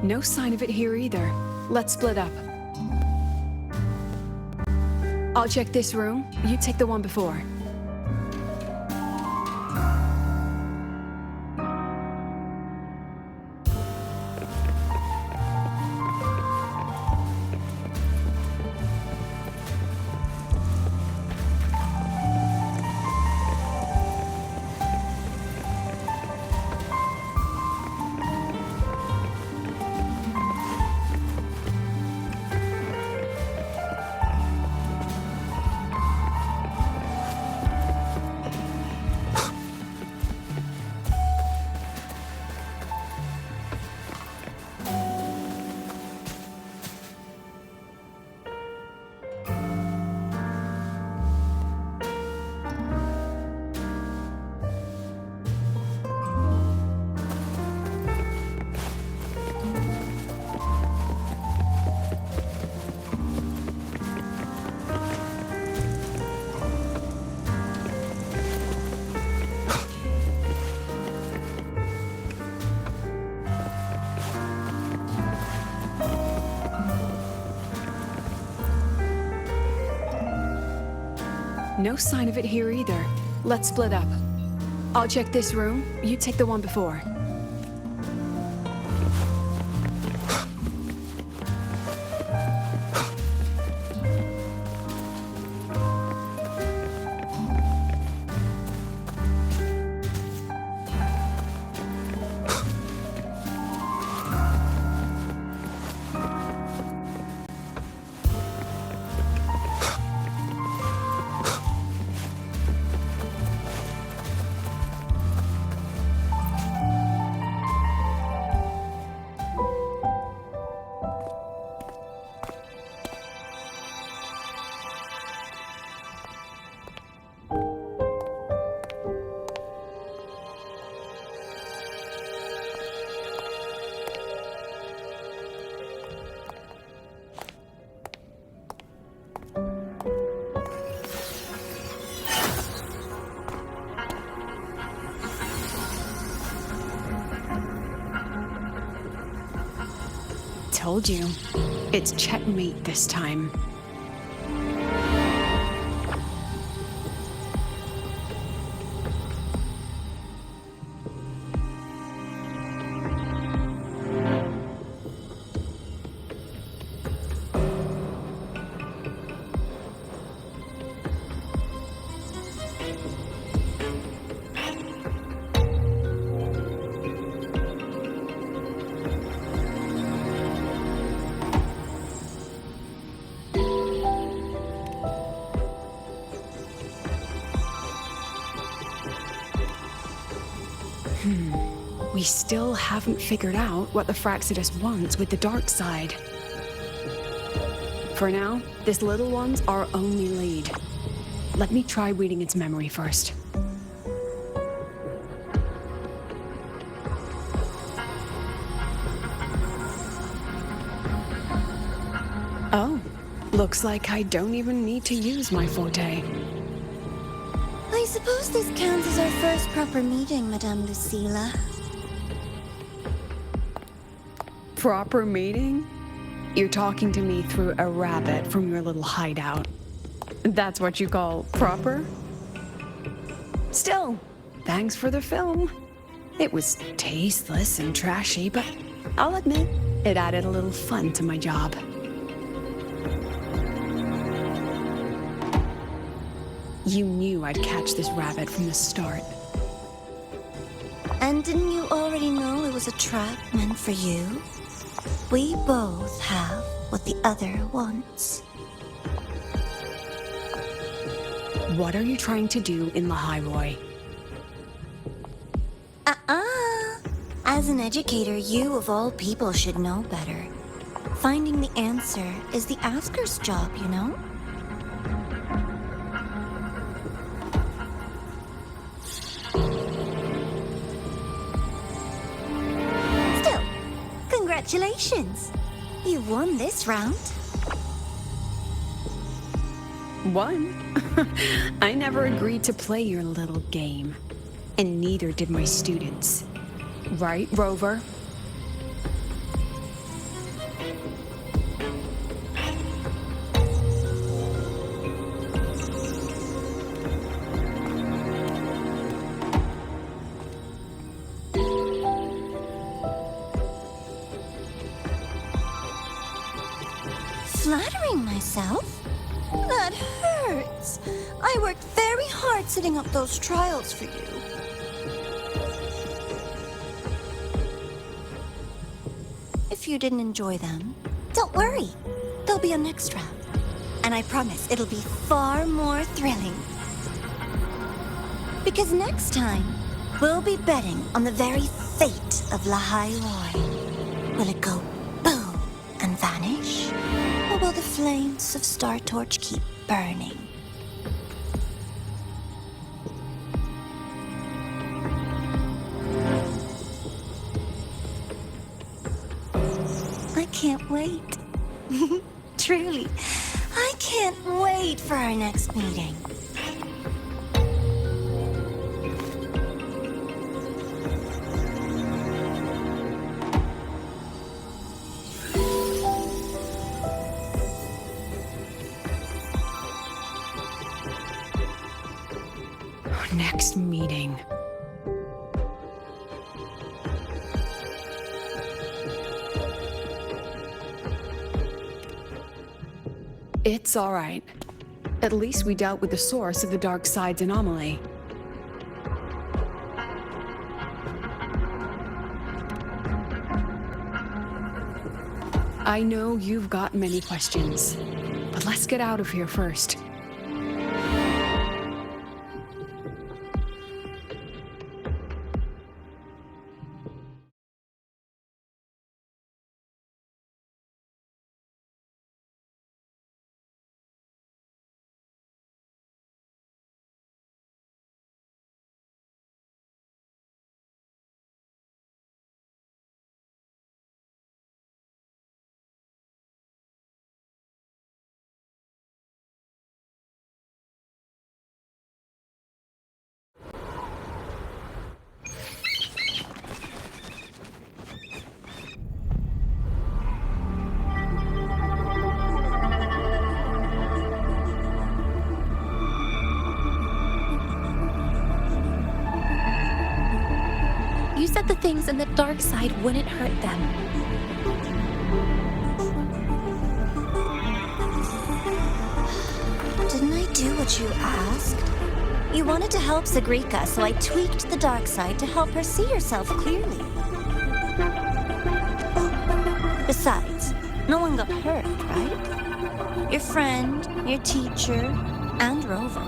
No sign of it here either. Let's split up. I'll check this room. You take the one before. No sign of it here either. Let's split up. I'll check this room. You take the one before. Told you. It's checkmate this time. We still haven't figured out what the Fraxidus wants with the dark side. For now, this little one's our only lead. Let me try reading its memory first. Oh, looks like I don't even need to use my forte. I suppose this counts as our first proper meeting, Madame Lucilla. Proper meeting? You're talking to me through a rabbit from your little hideout. That's what you call proper? Still, thanks for the film. It was tasteless and trashy, but I'll admit, it added a little fun to my job. You knew I'd catch this rabbit from the start. And didn't you already know it was a trap meant for you? We both have what the other wants. What are you trying to do in Lahai-Roi? As an educator, you of all people should know better. Finding the answer is the asker's job, you know? Still, congratulations. You won this round. Won? I never agreed to play your little game. And neither did my students. Right, Rover? Flattering myself? That hurts. I worked very hard setting up those trials for you. If you didn't enjoy them, don't worry. There'll be a next round. And I promise it'll be far more thrilling. Because next time, we'll be betting on the very fate of Lahai-Roi. Will it go boom and vanish? Or will the flames of Star Torch keep burning? I can't wait. Truly, I can't wait for our next meeting. It's all right. At least we dealt with the source of the dark side's anomaly. I know you've got many questions, but let's get out of here first. You said the things in the dark side wouldn't hurt them. Didn't I do what you asked? You wanted to help Sagrika, so I tweaked the dark side to help her see herself clearly. Besides, no one got hurt, right? Your friend, your teacher, and Rover.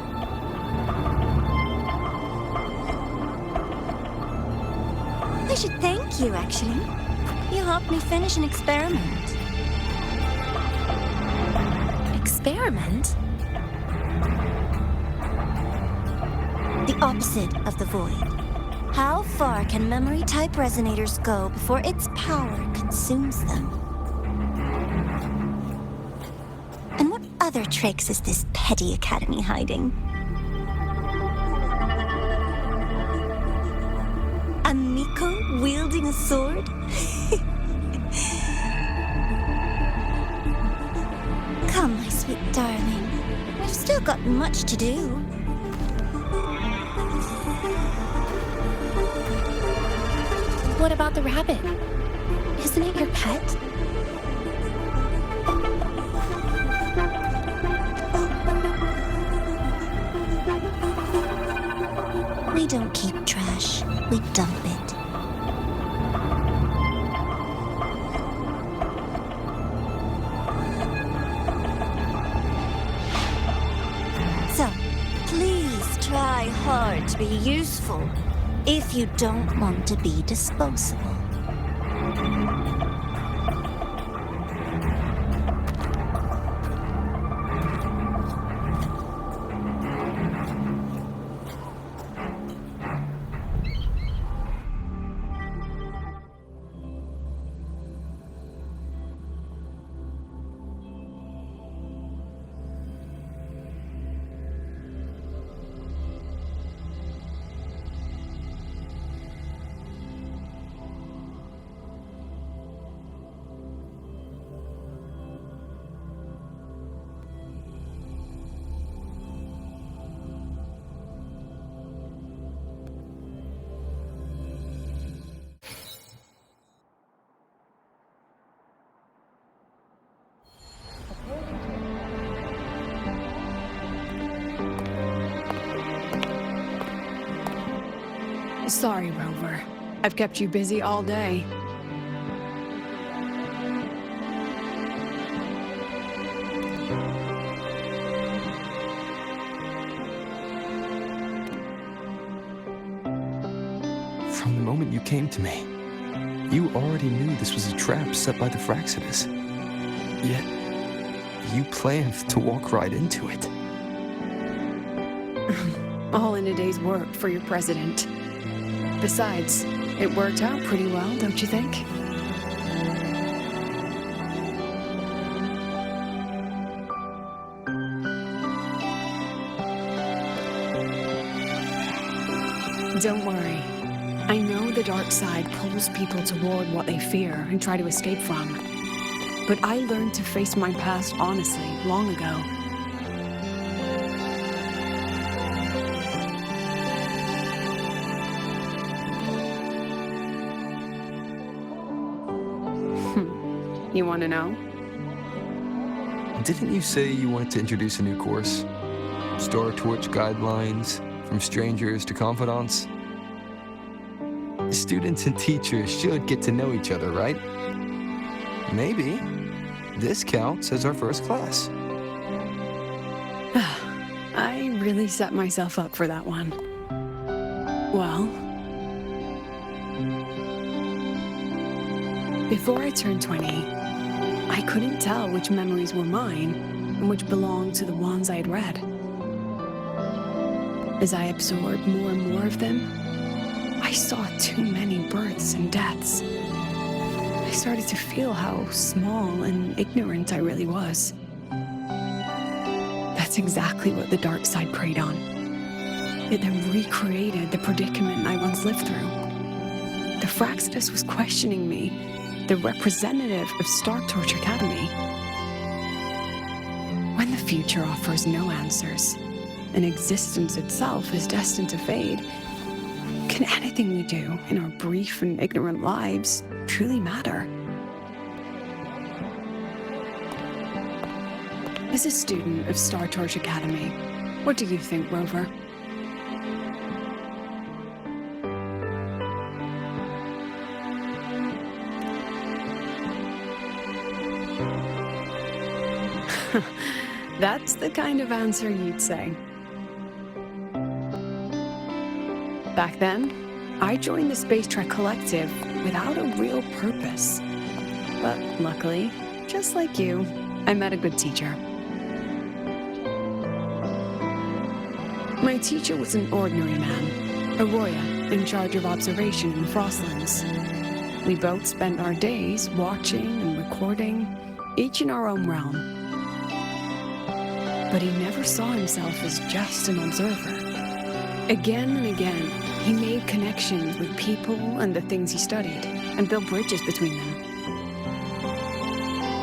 I should thank you, actually. You helped me finish an experiment. Experiment? The opposite of the void. How far can memory-type resonators go before its power consumes them? And what other tricks is this petty academy hiding? A Miko wielding a sword? Come, my sweet darling. We've still got much to do. What about the rabbit? Isn't it your pet? We don't keep trash, we dump it. So, please try hard to be useful if you don't want to be disposable. Sorry, Rover. I've kept you busy all day. From the moment you came to me, you already knew this was a trap set by the Fraxidus. Yet, you planned to walk right into it. All in a day's work for your president. Besides, it worked out pretty well, don't you think? Don't worry. I know the dark side pulls people toward what they fear and try to escape from. But I learned to face my past honestly long ago. You want to know? Didn't you say you wanted to introduce a new course? Star Torch Guidelines, From Strangers to Confidants? Students and teachers should get to know each other, right? Maybe this counts as our first class. I really set myself up for that one. Well, before I turned 20, I couldn't tell which memories were mine and which belonged to the ones I had read. As I absorbed more and more of them, I saw too many births and deaths. I started to feel how small and ignorant I really was. That's exactly what the dark side preyed on. It then recreated the predicament I once lived through. The Fraxidus was questioning me, the representative of Star Torch Academy. When the future offers no answers, and existence itself is destined to fade, can anything we do in our brief and ignorant lives truly matter? As a student of Star Torch Academy, what do you think, Rover? That's the kind of answer you'd say. Back then, I joined the Space Trek Collective without a real purpose. But luckily, just like you, I met a good teacher. My teacher was an ordinary man, a Roya in charge of observation in the Frostlands. We both spent our days watching and recording, each in our own realm. But he never saw himself as just an observer. Again and again, he made connections with people and the things he studied, and built bridges between them.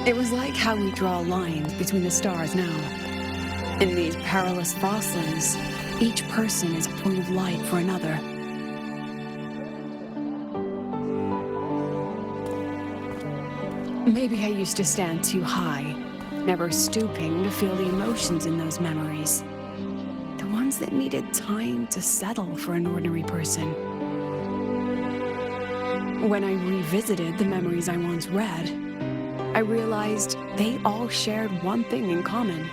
It was like how we draw lines between the stars now. In these perilous Frostlands, each person is a point of light for another. Maybe I used to stand too high, never stooping to feel the emotions in those memories. The ones that needed time to settle for an ordinary person. When I revisited the memories I once read, I realized they all shared one thing in common.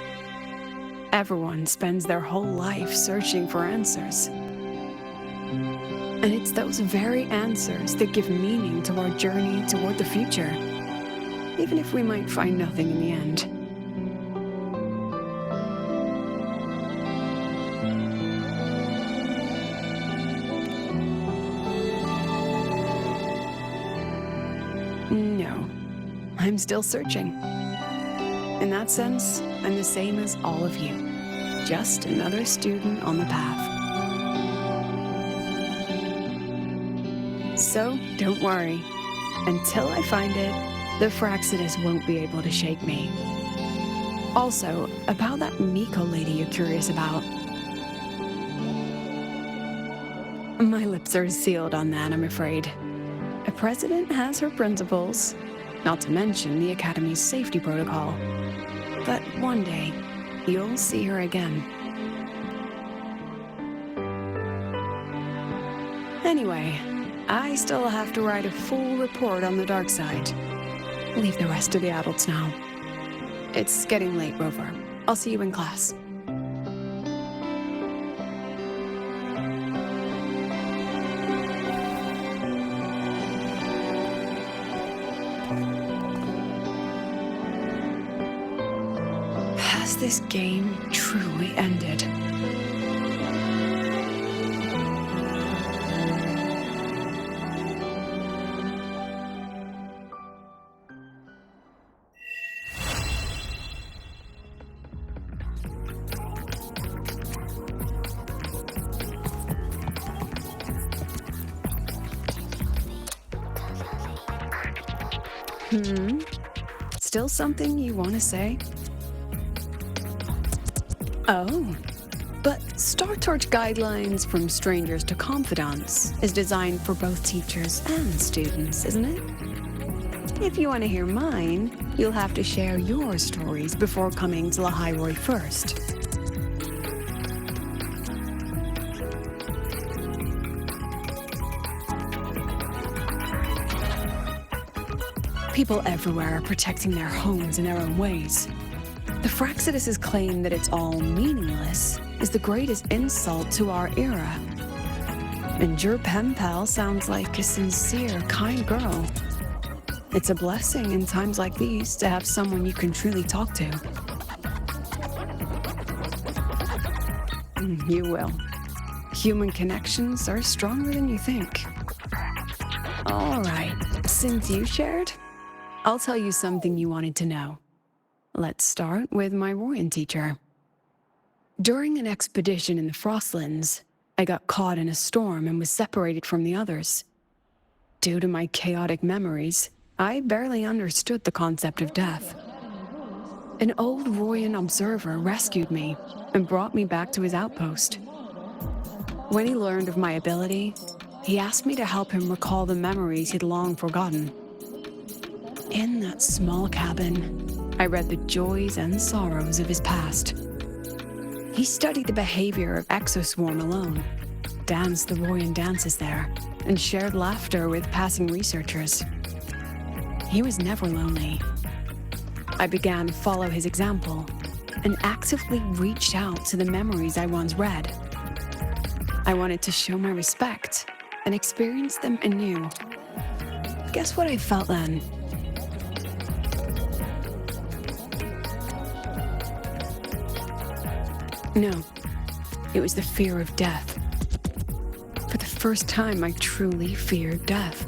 Everyone spends their whole life searching for answers. And it's those very answers that give meaning to our journey toward the future, even if we might find nothing in the end. No, I'm still searching. In that sense, I'm the same as all of you. Just another student on the path. So, don't worry. Until I find it, the Fraxidus won't be able to shake me. Also, about that Miko lady you're curious about. My lips are sealed on that, I'm afraid. A president has her principles, not to mention the Academy's safety protocol. But one day, you'll see her again. Anyway, I still have to write a full report on the dark side. Leave the rest to the adults now. It's getting late, Rover. I'll see you in class. Has this game truly ended? Still something you want to say? Oh, but Star Torch Guidelines From Strangers to Confidants is designed for both teachers and students, isn't it? If you want to hear mine, you'll have to share your stories before coming to Lahai-Roi first. People everywhere are protecting their homes in their own ways. The Fraxidus' claim that it's all meaningless is the greatest insult to our era. And your pen pal sounds like a sincere, kind girl. It's a blessing in times like these to have someone you can truly talk to. You will. Human connections are stronger than you think. All right, since you shared, I'll tell you something you wanted to know. Let's start with my Royan teacher. During an expedition in the Frostlands, I got caught in a storm and was separated from the others. Due to my chaotic memories, I barely understood the concept of death. An old Royan observer rescued me and brought me back to his outpost. When he learned of my ability, he asked me to help him recall the memories he'd long forgotten. In that small cabin, I read the joys and sorrows of his past. He studied the behavior of Exoswarm alone, danced the Royan dances there, and shared laughter with passing researchers. He was never lonely. I began to follow his example and actively reached out to the memories I once read. I wanted to show my respect and experience them anew. Guess what I felt then? No, it was the fear of death. For the first time, I truly feared death.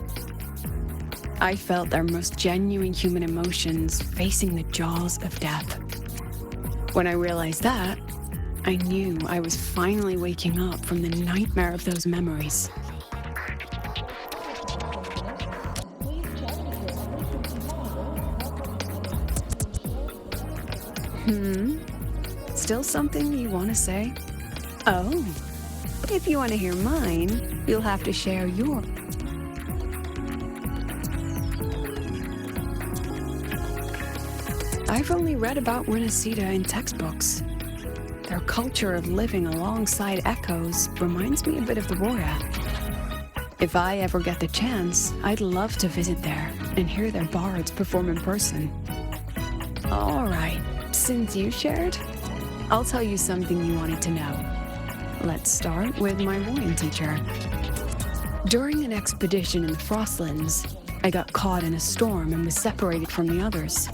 I felt our most genuine human emotions facing the jaws of death. When I realized that, I knew I was finally waking up from the nightmare of those memories. Still something you want to say? Oh, if you want to hear mine, you'll have to share your... I've only read about Renacida in textbooks. Their culture of living alongside echoes reminds me a bit of the Roya. If I ever get the chance, I'd love to visit there and hear their bards perform in person. All right, since you shared, I'll tell you something you wanted to know. Let's start with my Royan teacher. During an expedition in the Frostlands, I got caught in a storm and was separated from the others.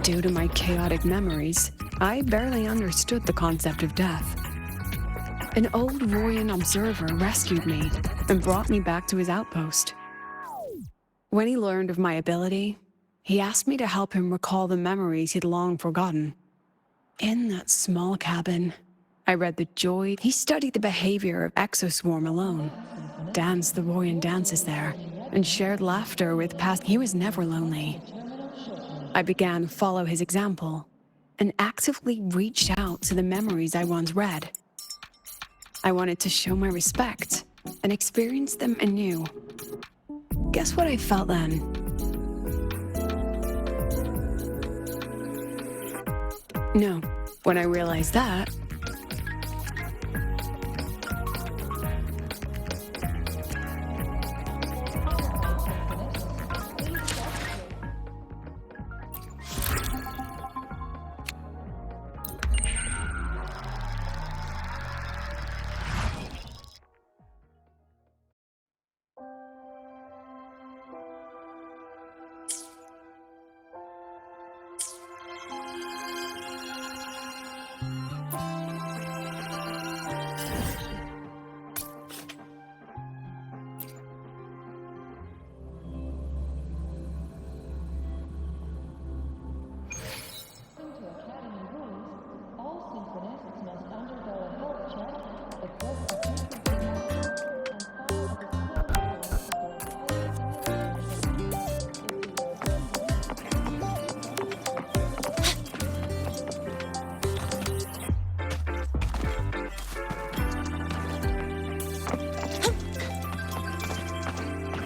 Due to my chaotic memories, I barely understood the concept of death. An old Royan observer rescued me and brought me back to his outpost. When he learned of my ability, he asked me to help him recall the memories he'd long forgotten. In that small cabin, I read the joy. He studied the behavior of Exoswarm alone, danced the Royan dances there, and shared laughter with past. He was never lonely. I began to follow his example and actively reached out to the memories I once read. I wanted to show my respect and experience them anew. Guess what I felt then? No, when I realized that,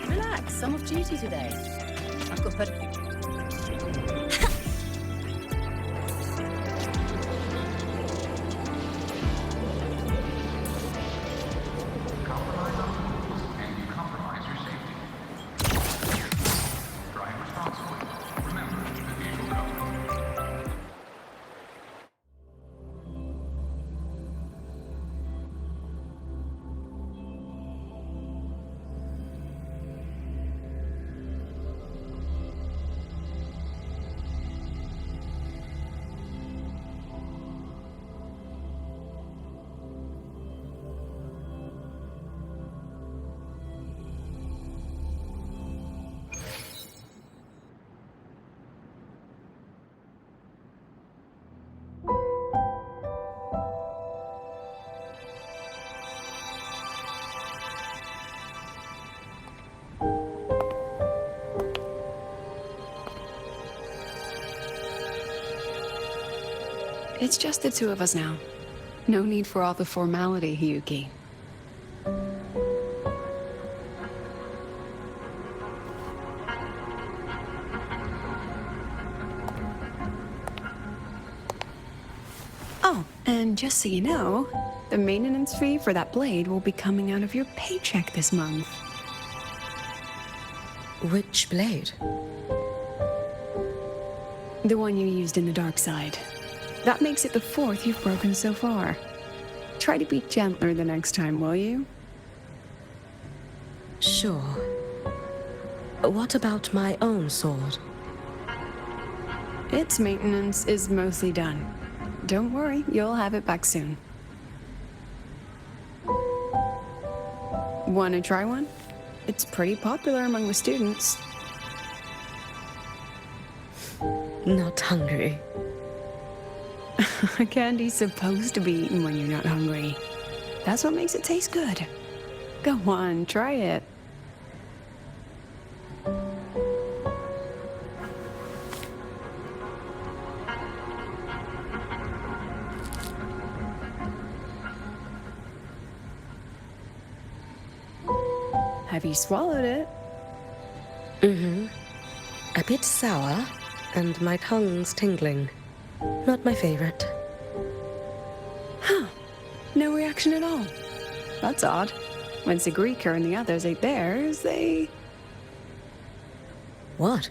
Relax, I'm off duty today. takut. It's just the two of us now. No need for all the formality, Hyuki. Oh, and just so you know, the maintenance fee for that blade will be coming out of your paycheck this month. Which blade? The one you used in the dark side. That makes it the fourth you've broken so far. Try to be gentler the next time, will you? Sure. What about my own sword? Its maintenance is mostly done. Don't worry, you'll have it back soon. Wanna try one? It's pretty popular among the students. Not hungry. Candy's supposed to be eaten when you're not hungry. That's what makes it taste good. Go on, try it. Have you swallowed it? Mm-hmm. A bit sour, and my tongue's tingling. Not my favorite. Huh. No reaction at all. That's odd. When Segue and the others ate theirs, they... What?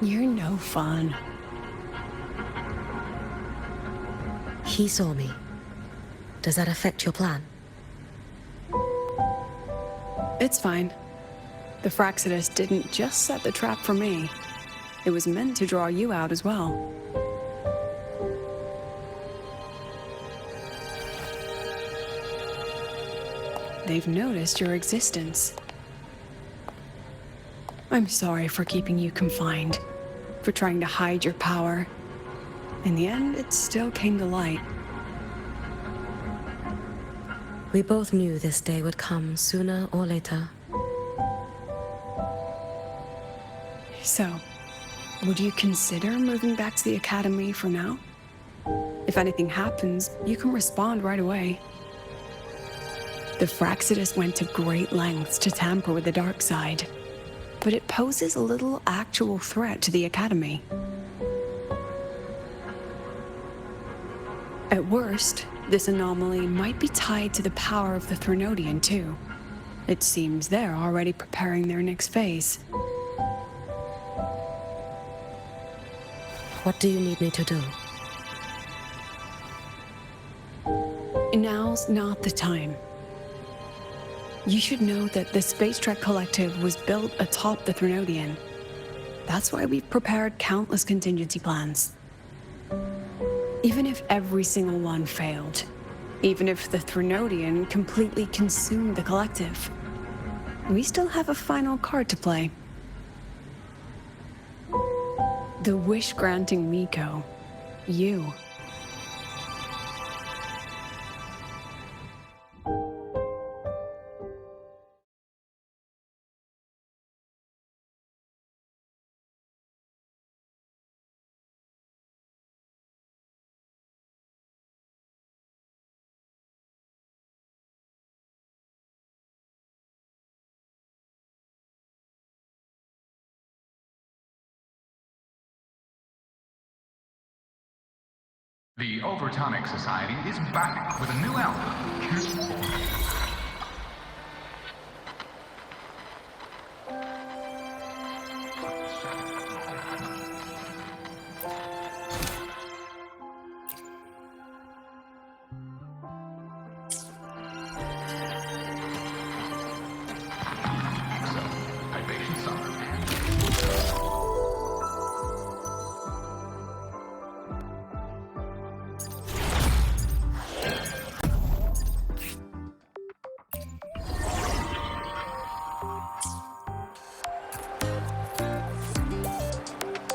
You're no fun. He saw me. Does that affect your plan? It's fine. The Fraxidus didn't just set the trap for me. It was meant to draw you out as well. They've noticed your existence. I'm sorry for keeping you confined, for trying to hide your power. In the end, it still came to light. We both knew this day would come sooner or later. So, would you consider moving back to the academy for now? If anything happens, you can respond right away. The Fraxidus went to great lengths to tamper with the dark side, but it poses a little actual threat to the academy. At worst, this anomaly might be tied to the power of the Threnodian too. It seems they're already preparing their next phase. What do you need me to do? Now's not the time. You should know that the Space Trek Collective was built atop the Threnodian. That's why we've prepared countless contingency plans. Even if every single one failed, even if the Threnodian completely consumed the Collective, we still have a final card to play. The wish-granting Miko. You. The Overtonic Society is back with a new album.